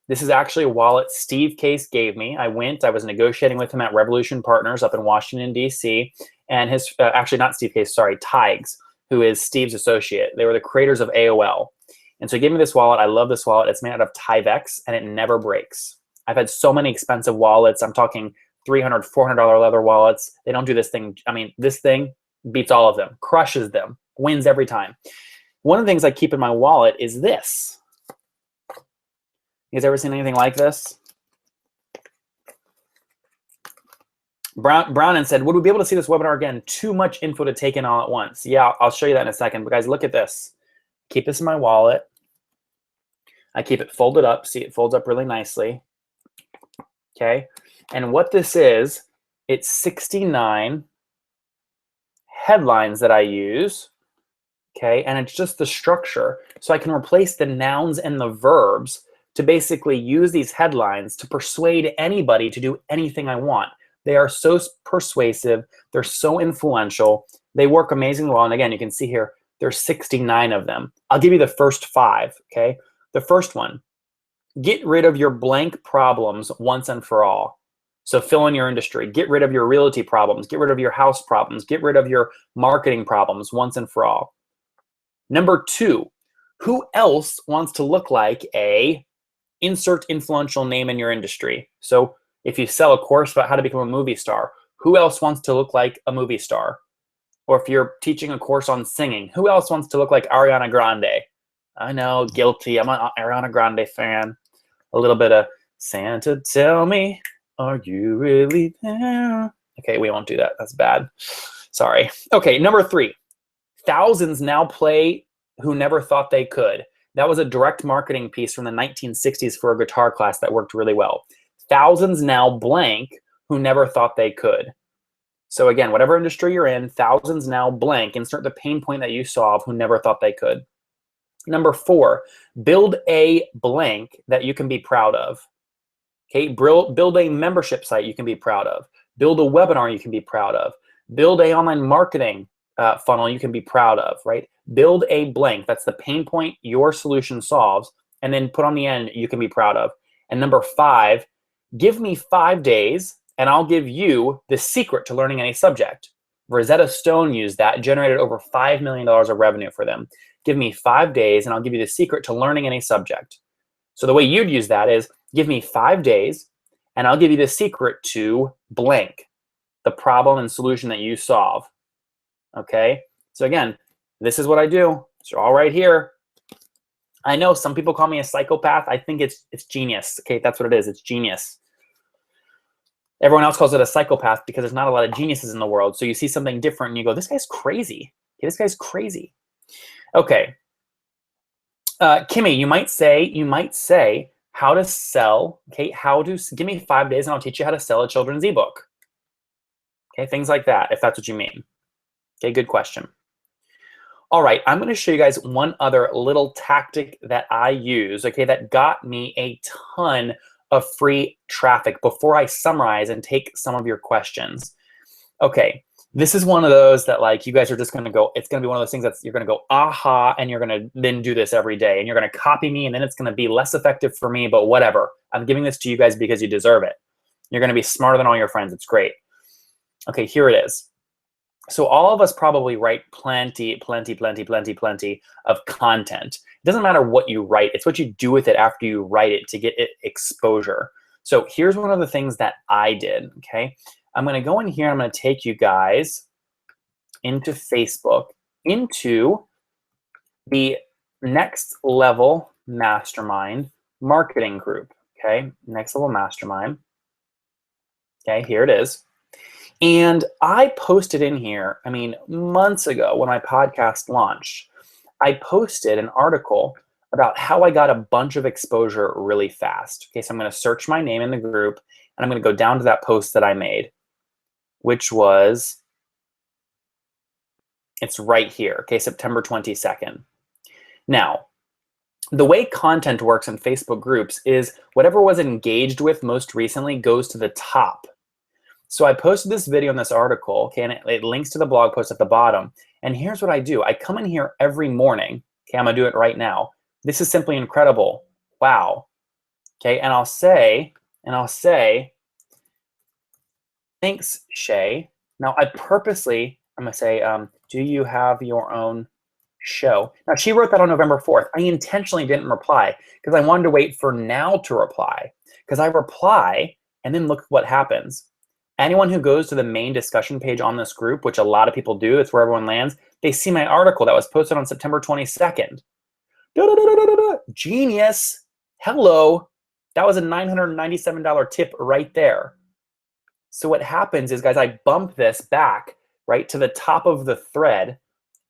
This is actually a wallet Steve Case gave me. I was negotiating with him at Revolution Partners up in Washington, D.C. And his, actually not Steve Case, sorry, Tiggs, who is Steve's associate. They were the creators of AOL. And so he gave me this wallet. I love this wallet. It's made out of Tyvek, and it never breaks. I've had so many expensive wallets. I'm talking $300, $400 leather wallets. They don't do this thing. I mean, this thing beats all of them, crushes them, wins every time. One of the things I keep in my wallet is this. You guys ever seen anything like this? Brownon said, would we be able to see this webinar again? Too much info to take in all at once. Yeah, I'll show you that in a second. But guys, look at this. Keep this in my wallet. I keep it folded up. See, it folds up really nicely. Okay. And what this is, it's 69 headlines that I use. Okay. And it's just the structure. So I can replace the nouns and the verbs to basically use these headlines to persuade anybody to do anything I want. They are so persuasive. They're so influential. They work amazingly well. And again, you can see here, there's 69 of them. I'll give you the first 5, okay? The first one, get rid of your blank problems once and for all. So fill in your industry. Get rid of your realty problems. Get rid of your house problems. Get rid of your marketing problems once and for all. Number 2, who else wants to look like a insert influential name in your industry? So if you sell a course about how to become a movie star, who else wants to look like a movie star? Or if you're teaching a course on singing, who else wants to look like Ariana Grande? I know, guilty. I'm an Ariana Grande fan. A little bit of Santa, tell me, are you really there? Okay, we won't do that. That's bad. Sorry. Okay, number 3. Thousands now play who never thought they could. That was a direct marketing piece from the 1960s for a guitar class that worked really well. Thousands now blank who never thought they could. So again, whatever industry you're in, thousands now blank, insert the pain point that you solve who never thought they could. Number 4, build a blank that you can be proud of. Okay, build a membership site you can be proud of. Build a webinar you can be proud of. Build a online marketing funnel you can be proud of, right? Build a blank. That's the pain point your solution solves, and then put on the end you can be proud of. And number 5, give me 5 days and I'll give you the secret to learning any subject. Rosetta Stone used that, generated over $5 million of revenue for them. Give me 5 days and I'll give you the secret to learning any subject. So the way you'd use that is give me 5 days and I'll give you the secret to blank, the problem and solution that you solve. Okay, so again, this is what I do. It's all right here. I know some people call me a psychopath. I think it's genius. Okay, that's what it is. It's genius. Everyone else calls it a psychopath because there's not a lot of geniuses in the world. So you see something different and you go, this guy's crazy. Okay, this guy's crazy. Okay. Kimmy, you might say how to sell, okay, give me 5 days and I'll teach you how to sell a children's ebook. Okay, things like that, if that's what you mean. Okay, good question. All right, I'm gonna show you guys one other little tactic that I use, okay, that got me a ton of free traffic before I summarize and take some of your questions. Okay, this is one of those that like you guys are just gonna go, it's gonna be one of those things that you're gonna go, aha, and you're gonna then do this every day and you're gonna copy me and then it's gonna be less effective for me, but whatever. I'm giving this to you guys because you deserve it. You're gonna be smarter than all your friends, it's great. Okay, here it is. So all of us probably write plenty of content. It doesn't matter what you write, it's what you do with it after you write it to get it exposure. So here's one of the things that I did, okay? I'm gonna go in here, I'm gonna take you guys into Facebook, into the Next Level Mastermind marketing group. Okay, Next Level Mastermind. Okay, here it is. And I posted in here, I mean, months ago when my podcast launched, I posted an article about how I got a bunch of exposure really fast. Okay, so I'm going to search my name in the group, and I'm going to go down to that post that I made, which was, it's right here, okay, September 22nd. Now, the way content works in Facebook groups is whatever was engaged with most recently goes to the top. So I posted this video in this article, okay, and it links to the blog post at the bottom. And here's what I do. I come in here every morning. Okay, I'm gonna do it right now. This is simply incredible. Wow. Okay, and I'll say, thanks, Shay. Now I purposely, I'm gonna say, do you have your own show? Now she wrote that on November 4th. I intentionally didn't reply because I wanted to wait for now to reply. Because I reply and then look what happens. Anyone who goes to the main discussion page on this group, which a lot of people do, it's where everyone lands, they see my article that was posted on September 22nd. Genius. Hello. That was a $997 tip right there. So what happens is, guys, I bump this back right to the top of the thread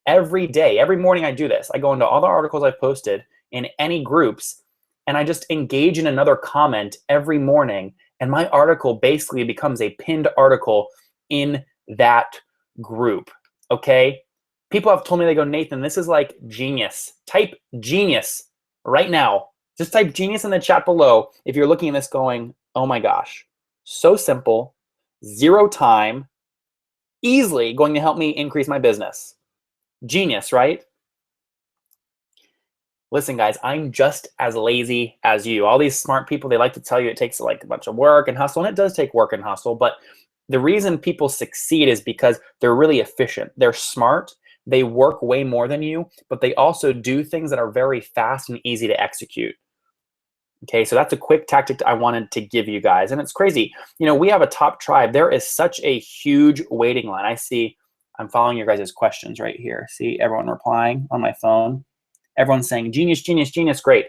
every day. Every morning I do this. I go into all the articles I've posted in any groups, and I just engage in another comment every morning. And my article basically becomes a pinned article in that group, okay? People have told me, they go, Nathan, this is like genius. Type genius right now. Just type genius in the chat below if you're looking at this going, oh my gosh, so simple, 0 time, easily going to help me increase my business. Genius, right? Listen, guys, I'm just as lazy as you. All these smart people, they like to tell you it takes like a bunch of work and hustle, and it does take work and hustle, but the reason people succeed is because they're really efficient. They're smart, they work way more than you, but they also do things that are very fast and easy to execute. Okay, so that's a quick tactic I wanted to give you guys, and it's crazy. You know, we have a top tribe. There is such a huge waiting line. I see, I'm following your guys' questions right here. See everyone replying on my phone. Everyone's saying, genius, genius, genius, great.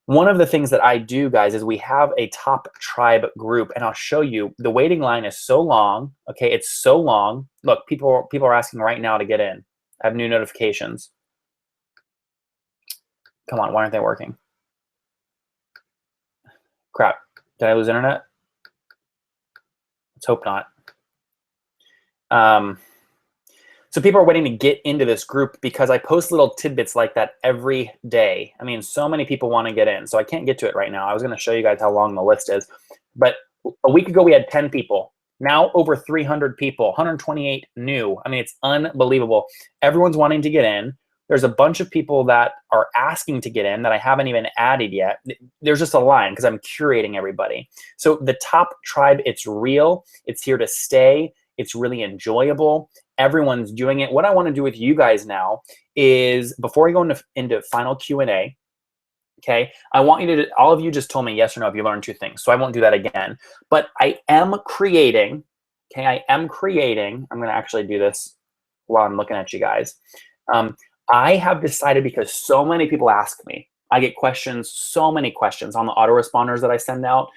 One of the things that I do, guys, is we have a top tribe group, and I'll show you. The waiting line is so long, okay? It's so long. Look, people are asking right now to get in. I have new notifications. Come on, why aren't they working? Crap, did I lose internet? Let's hope not. So people are waiting to get into this group because I post little tidbits like that every day. I mean, so many people want to get in, so I can't get to it right now. I was going to show you guys how long the list is. But a week ago, we had 10 people. Now over 300 people, 128 new. I mean, it's unbelievable. Everyone's wanting to get in. There's a bunch of people that are asking to get in that I haven't even added yet. There's just a line because I'm curating everybody. So the top tribe, it's real. It's here to stay. It's really enjoyable. Everyone's doing it. What I want to do with you guys now is, before we go into final Q&A, okay, I want you to, all of you just told me yes or no if you learned 2 things, so I won't do that again. But I am creating, okay, I'm going to actually do this while I'm looking at you guys. I have decided, because so many people ask me, I get questions, so many questions on the autoresponders that I send out.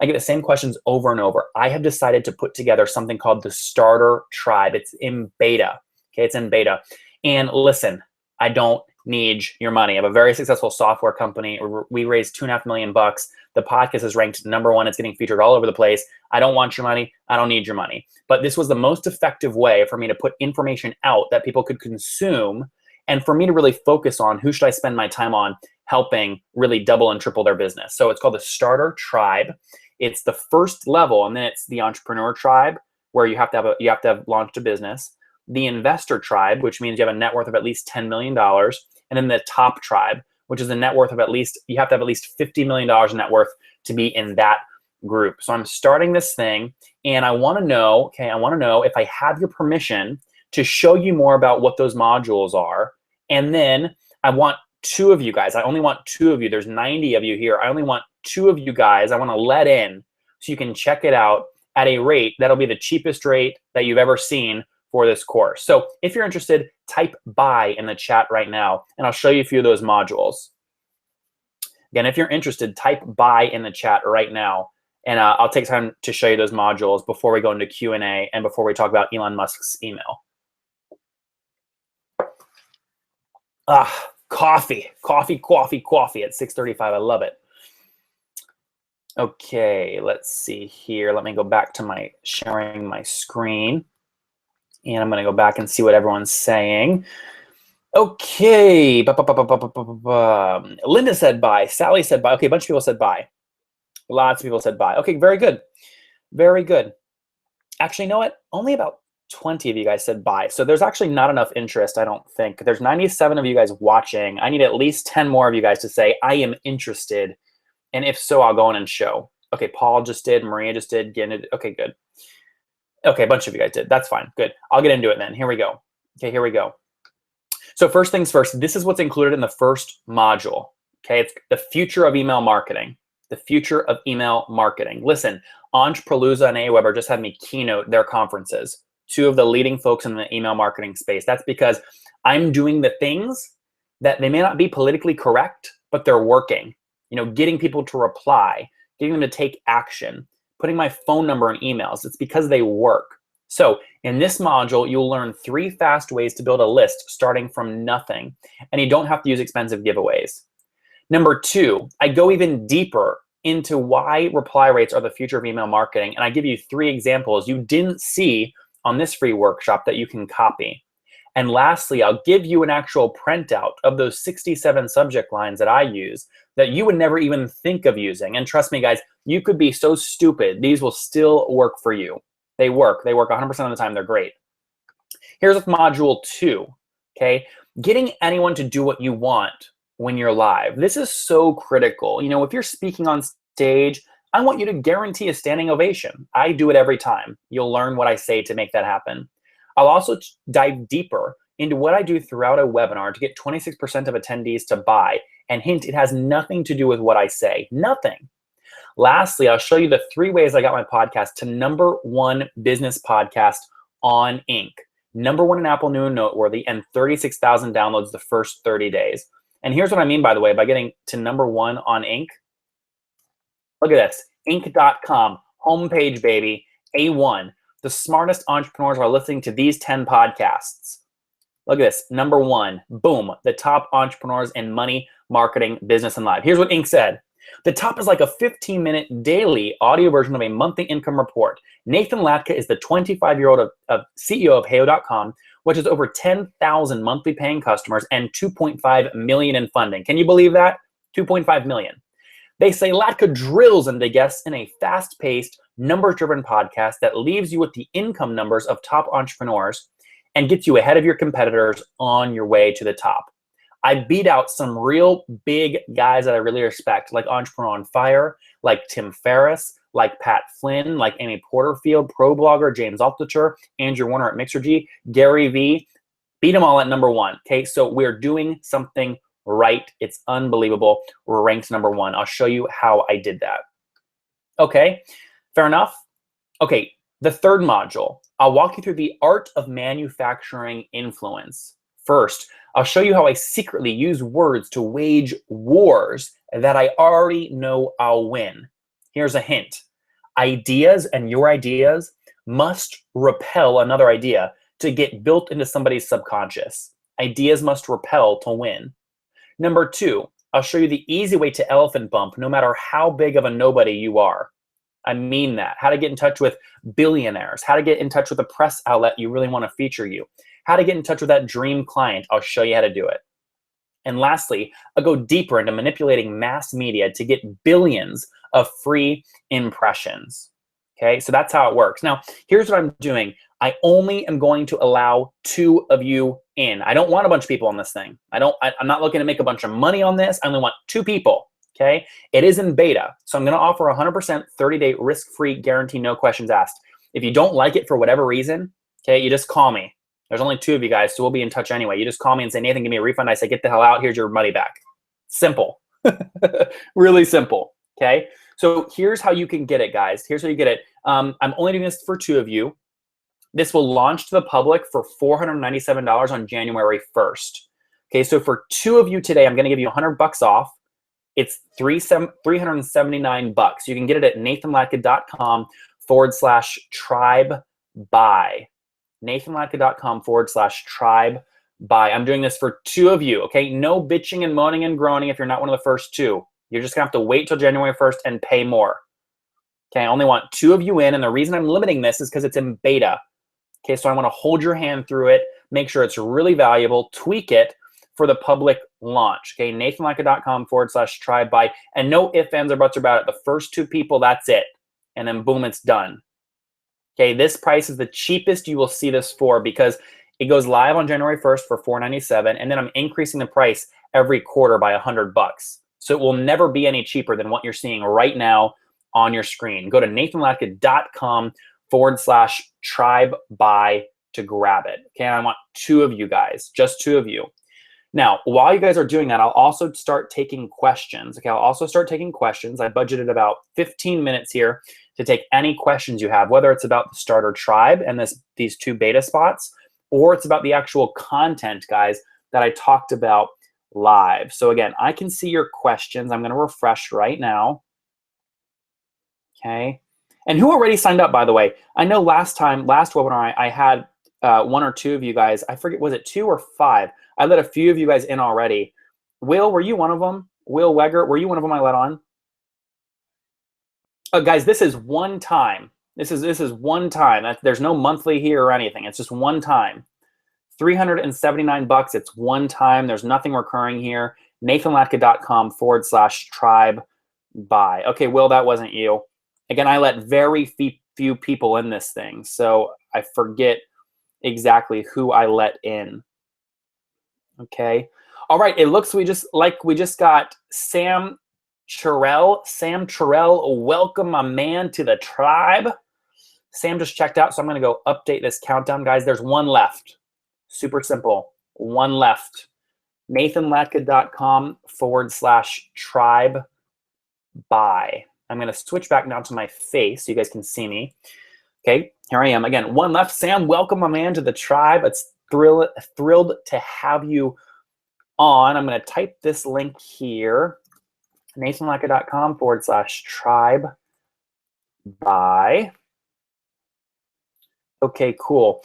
I get the same questions over and over. I have decided to put together something called the Starter Tribe. It's in beta. Okay, it's in beta. And listen, I don't need your money. I have a very successful software company. We raised $2.5 million. The podcast is ranked #1. It's getting featured all over the place. I don't want your money. I don't need your money. But this was the most effective way for me to put information out that people could consume, and for me to really focus on who should I spend my time on helping really double and triple their business. So it's called the Starter Tribe. It's the first level, and then it's the Entrepreneur Tribe, where you have to have launched a business. The Investor Tribe, which means you have a net worth of at least $10 million, and then the Top Tribe, which is a net worth of at least, you have to have at least $50 million in net worth to be in that group. So I'm starting this thing, and I want to know, okay, if I have your permission to show you more about what those modules are. And then I want 2 of you guys. I only want 2 of you. There's 90 of you here. I only want 2 of you guys I want to let in so you can check it out at a rate that'll be the cheapest rate that you've ever seen for this course. So if you're interested, type buy in the chat right now, and I'll show you a few of those modules. Again, if you're interested, type buy in the chat right now, and I'll take time to show you those modules before we go into Q&A and before we talk about Elon Musk's email. Coffee at 6:35. I love it. Okay, let's see here. Let me go back to my sharing my screen. And I'm going to go back and see what everyone's saying. Okay. Linda said bye. Sally said bye. Okay, a bunch of people said bye. Lots of people said bye. Okay, very good. Very good. Actually, you know what? Only about 20 of you guys said bye. So there's actually not enough interest, I don't think. There's 97 of you guys watching. I need at least 10 more of you guys to say, I am interested. And if so, I'll go in and show. Okay, Paul just did. Maria just did. Okay, good. Okay, a bunch of you guys did. That's fine. Good. I'll get into it then. Here we go. Okay, here we go. So first things first, this is what's included in the first module. Okay, it's the future of email marketing. The future of email marketing. Listen, Entrepreneur and AWeber just had me keynote their conferences. Two of the leading folks in the email marketing space. That's because I'm doing the things that they may not be politically correct, but they're working. You know, getting people to reply, getting them to take action, putting my phone number in emails. It's because they work. So in this module, you'll learn 3 fast ways to build a list starting from nothing, and you don't have to use expensive giveaways. Number 2, I go even deeper into why reply rates are the future of email marketing, and I give you 3 examples you didn't see on this free workshop that you can copy. And lastly, I'll give you an actual printout of those 67 subject lines that I use that you would never even think of using. And trust me, guys, you could be so stupid. These will still work for you. They work. They work 100% of the time. They're great. Here's module 2, okay? Getting anyone to do what you want when you're live. This is so critical. You know, if you're speaking on stage, I want you to guarantee a standing ovation. I do it every time. You'll learn what I say to make that happen. I'll also dive deeper into what I do throughout a webinar to get 26% of attendees to buy. And hint, it has nothing to do with what I say. Nothing. Lastly, I'll show you the 3 ways I got my podcast to #1 business podcast on Inc. #1 in Apple New and Noteworthy, and 36,000 downloads the first 30 days. And here's what I mean, by the way, by getting to #1 on Inc. Look at this, Inc.com, homepage, baby, A1. The smartest entrepreneurs are listening to these 10 podcasts. Look at this, #1, boom, the top entrepreneurs in money, marketing, business, and life. Here's what Inc. said. The top is like a 15-minute daily audio version of a monthly income report. Nathan Latka is the 25-year-old CEO of Heyo.com, which has over 10,000 monthly paying customers and 2.5 million in funding. Can you believe that? 2.5 million. They say Latka drills into guests in a fast-paced, numbers-driven podcast that leaves you with the income numbers of top entrepreneurs and gets you ahead of your competitors on your way to the top. I beat out some real big guys that I really respect, like Entrepreneur on Fire, like Tim Ferriss, like Pat Flynn, like Amy Porterfield, Pro Blogger, James Altucher, Andrew Warner at Mixergy, Gary Vee. Beat them all at #1. Okay, so we're doing something right. It's unbelievable. We're ranked #1. I'll show you how I did that. Okay, fair enough. Okay, the third module, I'll walk you through the art of manufacturing influence. First, I'll show you how I secretly use words to wage wars that I already know I'll win. Here's a hint. Ideas and your ideas must repel another idea to get built into somebody's subconscious. Ideas must repel to win. #2, I'll show you the easy way to elephant bump no matter how big of a nobody you are. I mean that. How to get in touch with billionaires. How to get in touch with a press outlet you really want to feature you. How to get in touch with that dream client. I'll show you how to do it. And lastly, I'll go deeper into manipulating mass media to get billions of free impressions. Okay, so that's how it works. Now, here's what I'm doing. I only am going to allow 2 of you in. I don't want a bunch of people on this thing. I'm not looking to make a bunch of money on this. I only want 2 people. Okay, it is in beta, so I'm going to offer 100% 30-day risk-free guarantee, no questions asked. If you don't like it for whatever reason, okay, you just call me. There's only 2 of you guys, so we'll be in touch anyway. You just call me and say, Nathan, give me a refund. I say, get the hell out. Here's your money back. Simple. Really simple. Okay, so here's how you can get it, guys. Here's how you get it. I'm only doing this for 2 of you. This will launch to the public for $497 on January 1st. Okay, so for 2 of you today, I'm going to give you $100 off. It's $379. You can get it at nathanlatka.com/tribe buy. nathanlatka.com/tribe buy. I'm doing this for 2 of you, okay? No bitching and moaning and groaning if you're not one of the first 2. You're just gonna have to wait till January 1st and pay more. Okay, I only want 2 of you in, and the reason I'm limiting this is because it's in beta. Okay, so I want to hold your hand through it, make sure it's really valuable, tweak it for the public launch. Okay, nathanlatka.com/tribe buy, and no ifs, ands, or buts about it. The first 2 people, that's it, and then boom, it's done. Okay, this price is the cheapest you will see this for because it goes live on January 1st for $497, and then I'm increasing the price every quarter by $100. So it will never be any cheaper than what you're seeing right now on your screen. Go to nathanlatka.com/tribe buy to grab it. Okay, I want 2 of you guys, just 2 of you. Now, while you guys are doing that, I'll also start taking questions. Okay, I'll also start taking questions. I budgeted about 15 minutes here to take any questions you have, whether it's about the starter tribe and these 2 beta spots, or it's about the actual content, guys, that I talked about live. So again, I can see your questions. I'm going to refresh right now. Okay. And who already signed up, by the way? I know last webinar, I had 1 or 2 of you guys. I forget, was it 2 or 5? I let a few of you guys in already. Will, were you one of them? Will Wegger, were you one of them I let on? Guys, this is one time. This is one time. There's no monthly here or anything. It's just one time. $379. It's one time. There's nothing recurring here. nathanlatka.com/tribe buy. Okay, Will, that wasn't you. Again, I let very few people in this thing, so I forget exactly who I let in. Okay. All right. It looks we just got Sam Terrell. Sam Terrell, welcome my man to the tribe. Sam just checked out, so I'm going to go update this countdown, guys. There's 1 left. Super simple. 1 left. nathanlatka.com/tribe buy. I'm going to switch back now to my face so you guys can see me. Okay, here I am. Again, 1 left. Sam, welcome my man to the tribe. It's thrilled to have you on. I'm going to type this link here. nathanlatka.com/tribe buy. Okay, cool.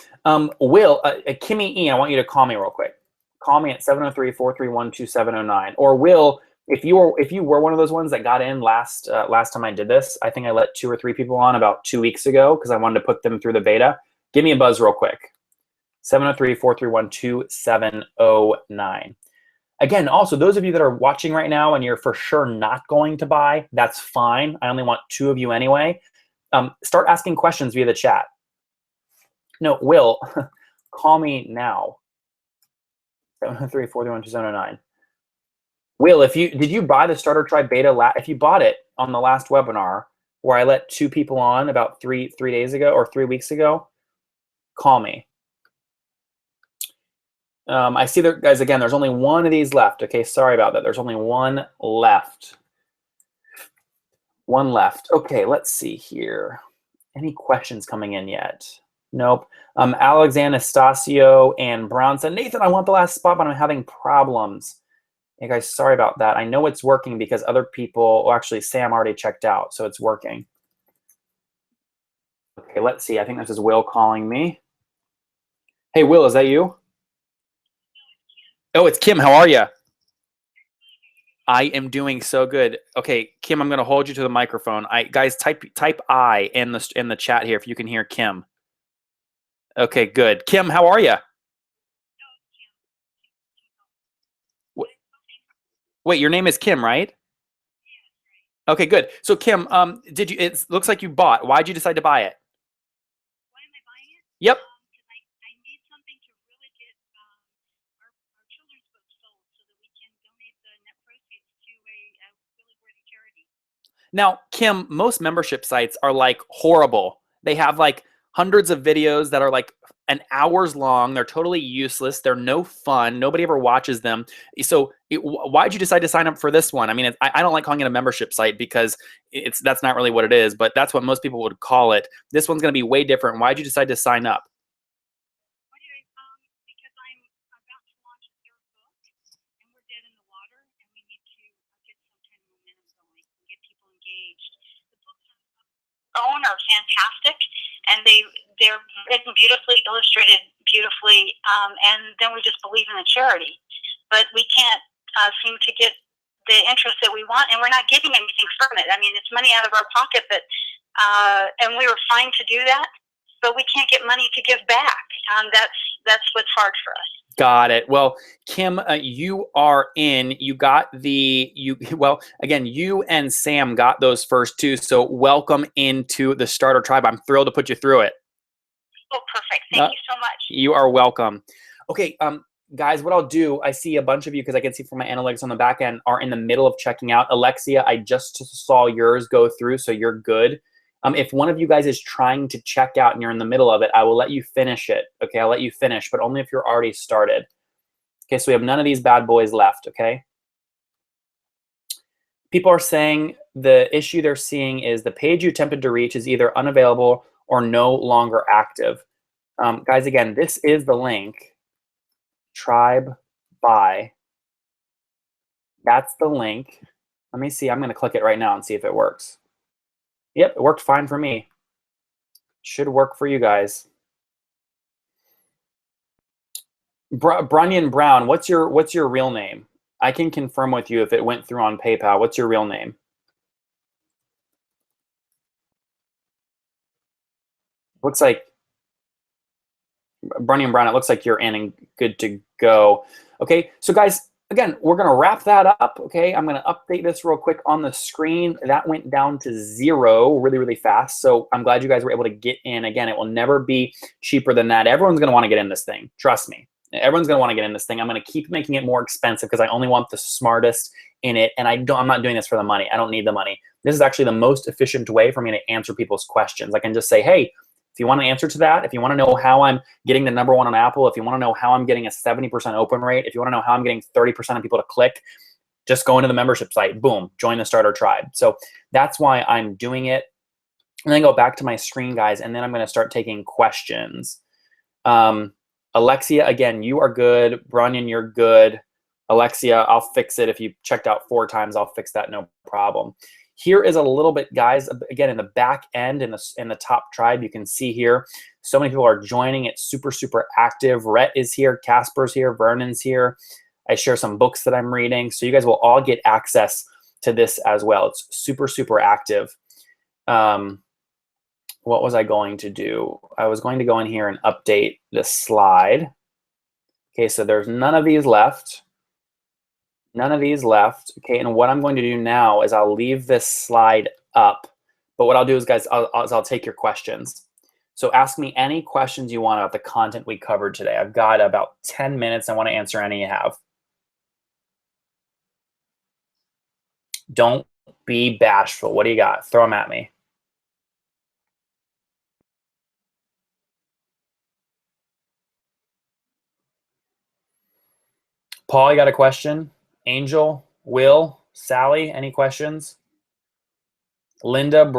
Will, Kimmy E, I want you to call me real quick. Call me at 703-431-2709. Or Will, if you were one of those ones that got in last time I did this, I think I let 2 or 3 people on about 2 weeks ago because I wanted to put them through the beta. Give me a buzz real quick. 703-431-2709. Again, also, those of you that are watching right now and you're for sure not going to buy, that's fine. I only want 2 of you anyway. Start asking questions via the chat. No, Will, call me now. 703-431-2709. Will, did you buy the Starter Tribe beta? If you bought it on the last webinar where I let 2 people on about 3 days ago or 3 weeks ago, call me. I see there, guys, again, there's only 1 of these left. Okay, sorry about that. There's only 1 left. 1 left. Okay, let's see here. Any questions coming in yet? Nope. Alex Anastasio and Brown said, Nathan, I want the last spot, but I'm having problems. Hey, guys, sorry about that. I know it's working because other people, well, actually, Sam already checked out, so it's working. Okay, let's see. I think this is Will calling me. Hey, Will, is that you? Oh, it's Kim. How are you? I am doing so good. Okay, Kim, I'm going to hold you to the microphone. Guys, type I in the chat here if you can hear Kim. Okay, good. Kim, how are you? Wait, your name is Kim, right? Okay, good. So Kim, it looks like you bought. Why'd you decide to buy it? Why am I buying it? Yep. Because I need something to really get our children's books sold so that we can donate the net proceeds to a really worthy charity. Now, Kim, most membership sites are like horrible. They have like hundreds of videos that are like an hours long. They're totally useless. They're no fun. Nobody ever watches them. So why'd you decide to sign up for this one? I mean, I don't like calling it a membership site because that's not really what it is, but that's what most people would call it. This one's going to be way different. Why'd you decide to sign up? dead in the water, and we need to get some kind of momentum going and get people engaged. The books on its own are fantastic, and they're written beautifully, illustrated beautifully, and then we just believe in the charity. But we can't seem to get the interest that we want, and we're not getting anything from it. I mean, it's money out of our pocket, but and we were fine to do that, but we can't get money to give back. That's what's hard for us. Got it. Well, Kim, you are in. You got well, again, you and Sam got those first two. So welcome into the Starter Tribe. I'm thrilled to put you through it. Oh, perfect. Thank you so much. You are welcome. Okay, guys, what I'll do, I see a bunch of you, because I can see from my analytics on the back end, are in the middle of checking out. Alexia, I just saw yours go through, so you're good. If one of you guys is trying to check out and you're in the middle of it, I will let you finish it. Okay, I'll let you finish, but only if you're already started. Okay, so we have none of these bad boys left, okay? People are saying the issue they're seeing is the page you attempted to reach is either unavailable or no longer active. Guys, again, this is the link, Tribe by. That's the link. Let me see, I'm gonna click it right now and see if it works. Yep, it worked fine for me. Should work for you guys. Brunyon Brown, what's your real name? I can confirm with you if it went through on PayPal. What's your real name? Looks like Brunyon Brown, it looks like you're in and good to go. Okay, so guys, again, we're gonna wrap that up, okay? I'm gonna update this real quick on the screen. That went down to 0 really, really fast. So I'm glad you guys were able to get in. Again, it will never be cheaper than that. Everyone's gonna wanna get in this thing, trust me. Everyone's gonna wanna get in this thing. I'm gonna keep making it more expensive because I only want the smartest in it, and I'm not doing this for the money. I don't need the money. This is actually the most efficient way for me to answer people's questions. I can just say, hey, if you want an answer to that, if you want to know how I'm getting the #1 on Apple, if you want to know how I'm getting a 70% open rate, if you want to know how I'm getting 30% of people to click, just go into the membership site, boom, join the Starter Tribe. So that's why I'm doing it. And then go back to my screen, guys, and then I'm going to start taking questions. Alexia, again, you are good. Brunyon, you're good. Alexia, I'll fix it. If you checked out 4 times, I'll fix that, no problem. Here is a little bit, guys, again, in the back end, in the top tribe, you can see here, so many people are joining. It's super, super active. Rhett is here, Casper's here, Vernon's here. I share some books that I'm reading. So you guys will all get access to this as well. It's super, super active. What was I going to do? I was going to go in here and update the slide. Okay, so there's none of these left. None of these left. Okay, and what I'm going to do now is I'll leave this slide up. But what I'll do is, guys, I'll take your questions. So ask me any questions you want about the content we covered today. I've got about 10 minutes. I want to answer any you have. Don't be bashful. What do you got? Throw them at me. Paul, you got a question? Angel, Will, Sally, any questions? Linda,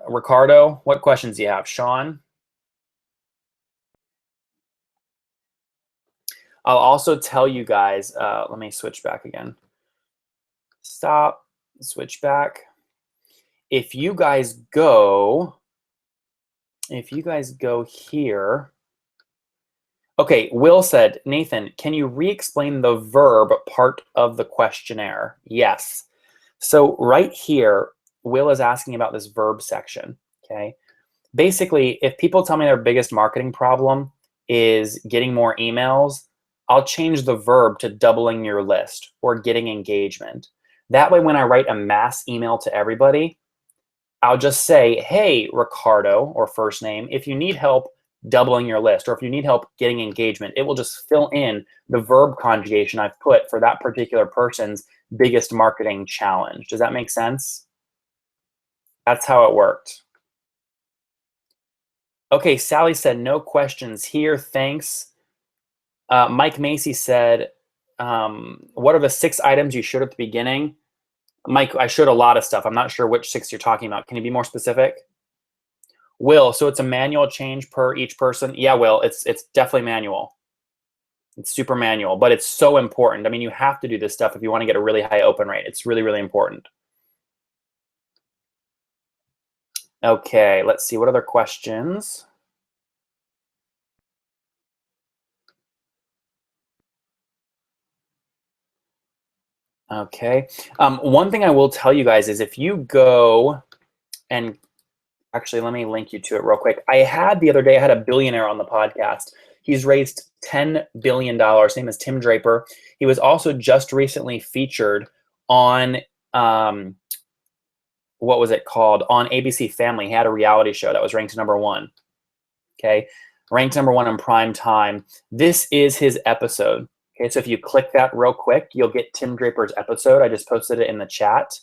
Ricardo, what questions do you have? Sean? I'll also tell you guys, let me switch back again. Stop, switch back. If you guys go here, okay, Will said, Nathan, can you re-explain the verb part of the questionnaire? Yes. So right here, Will is asking about this verb section, okay? Basically, if people tell me their biggest marketing problem is getting more emails, I'll change the verb to doubling your list or getting engagement. That way, when I write a mass email to everybody, I'll just say, hey, Ricardo, or first name, if you need help doubling your list, or if you need help getting engagement, it will just fill in the verb conjugation I've put for that particular person's biggest marketing challenge. Does that make sense? That's how it worked. Okay, Sally said no questions here, thanks. Mike Macy said, what are the 6 items you showed at the beginning? Mike, I showed a lot of stuff. I'm not sure which 6 you're talking about. Can you be more specific? Will, so it's a manual change per each person? Yeah, Will, it's definitely manual. It's super manual, but it's so important. I mean, you have to do this stuff if you want to get a really high open rate. It's really, really important. Okay, let's see. What other questions? Okay. One thing I will tell you guys is if you go and actually, let me link you to it real quick. The other day, I had a billionaire on the podcast. He's raised $10 billion. His name is Tim Draper. He was also just recently featured on, what was it called? On ABC Family. He had a reality show that was ranked #1. Okay. Ranked #1 in prime time. This is his episode. Okay, so if you click that real quick, you'll get Tim Draper's episode. I just posted it in the chat.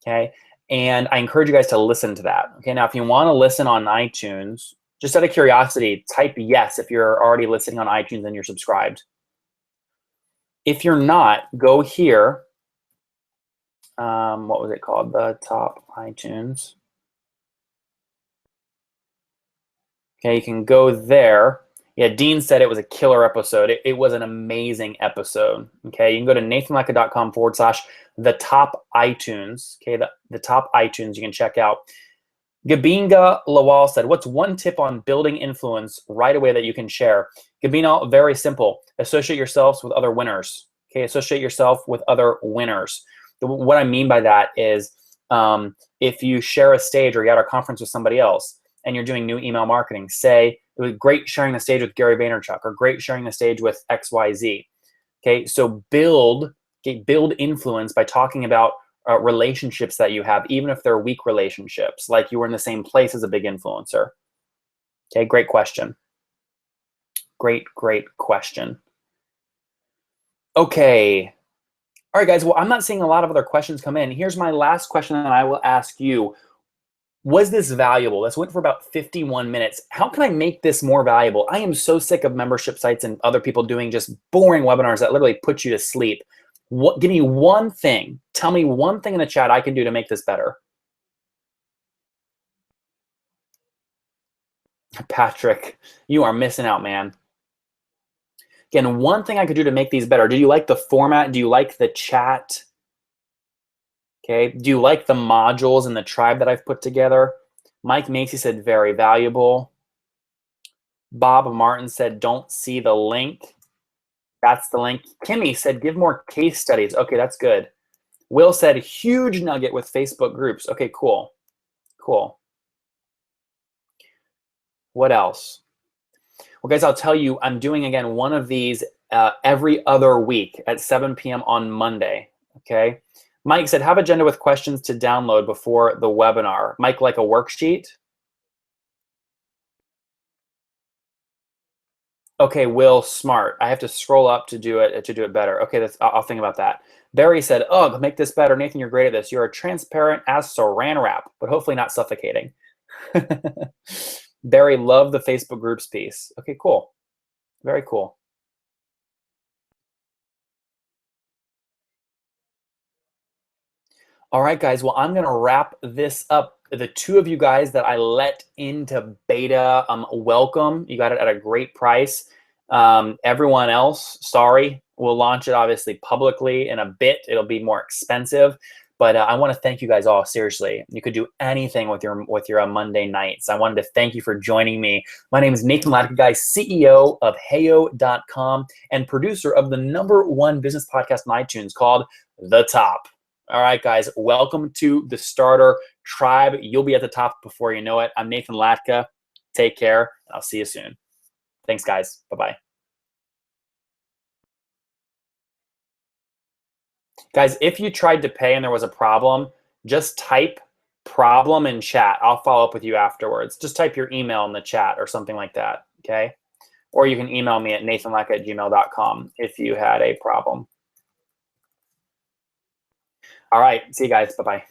Okay, and I encourage you guys to listen to that. Okay, now if you want to listen on iTunes, just out of curiosity, type yes if you're already listening on iTunes and you're subscribed. If you're not, go here. What was it called? The top iTunes. Okay, you can go there. Yeah, Dean said it was a killer episode. It was an amazing episode. Okay, you can go to nathanlatka.com/the top iTunes. Okay, the top iTunes you can check out. Gabinga Lawal said, what's one tip on building influence right away that you can share? Gabina, very simple. Associate yourselves with other winners. Okay, associate yourself with other winners. What I mean by that is if you share a stage or you're at a conference with somebody else and you're doing new email marketing, say, it was great sharing the stage with Gary Vaynerchuk or great sharing the stage with XYZ. Okay, so build influence by talking about relationships that you have, even if they're weak relationships, like you were in the same place as a big influencer. Okay, great question. Great question. Okay. All right, guys. Well, I'm not seeing a lot of other questions come in. Here's my last question that I will ask you. Was this valuable? This went for about 51 minutes. How can I make this more valuable? I am so sick of membership sites and other people doing just boring webinars that literally put you to sleep. Give me one thing. Tell me one thing in the chat I can do to make this better. Patrick, you are missing out, man. Again, one thing I could do to make these better. Do you like the format? Do you like the chat? Okay. Do you like the modules and the tribe that I've put together? Mike Macy said very valuable. Bob Martin said don't see the link. That's the link. Kimmy said give more case studies. Okay, that's good. Will said huge nugget with Facebook groups. Okay, cool. Cool. What else? Well, guys, I'll tell you, I'm doing, again, one of these every other week at 7 p.m. on Monday, okay? Mike said, have agenda with questions to download before the webinar. Mike, like a worksheet? Okay, Will, smart. I have to scroll up to do it better. Okay, I'll think about that. Barry said, ugh, make this better. Nathan, you're great at this. You're transparent as saran wrap, but hopefully not suffocating. Barry, love the Facebook groups piece. Okay, cool. Very cool. All right, guys. Well, I'm going to wrap this up. The two of you guys that I let into beta, welcome. You got it at a great price. Everyone else, sorry. We'll launch it obviously publicly in a bit. It'll be more expensive. But I want to thank you guys all, seriously. You could do anything with your Monday nights. I wanted to thank you for joining me. My name is Nathan Latka, guys, CEO of Heyo.com and producer of the #1 business podcast on iTunes called The Top. All right, guys, welcome to the Starter Tribe. You'll be at the top before you know it. I'm Nathan Latka. Take care, and I'll see you soon. Thanks, guys. Bye-bye. Guys, if you tried to pay and there was a problem, just type problem in chat. I'll follow up with you afterwards. Just type your email in the chat or something like that, okay? Or you can email me at nathanlatka@gmail.com if you had a problem. All right, see you guys. Bye-bye.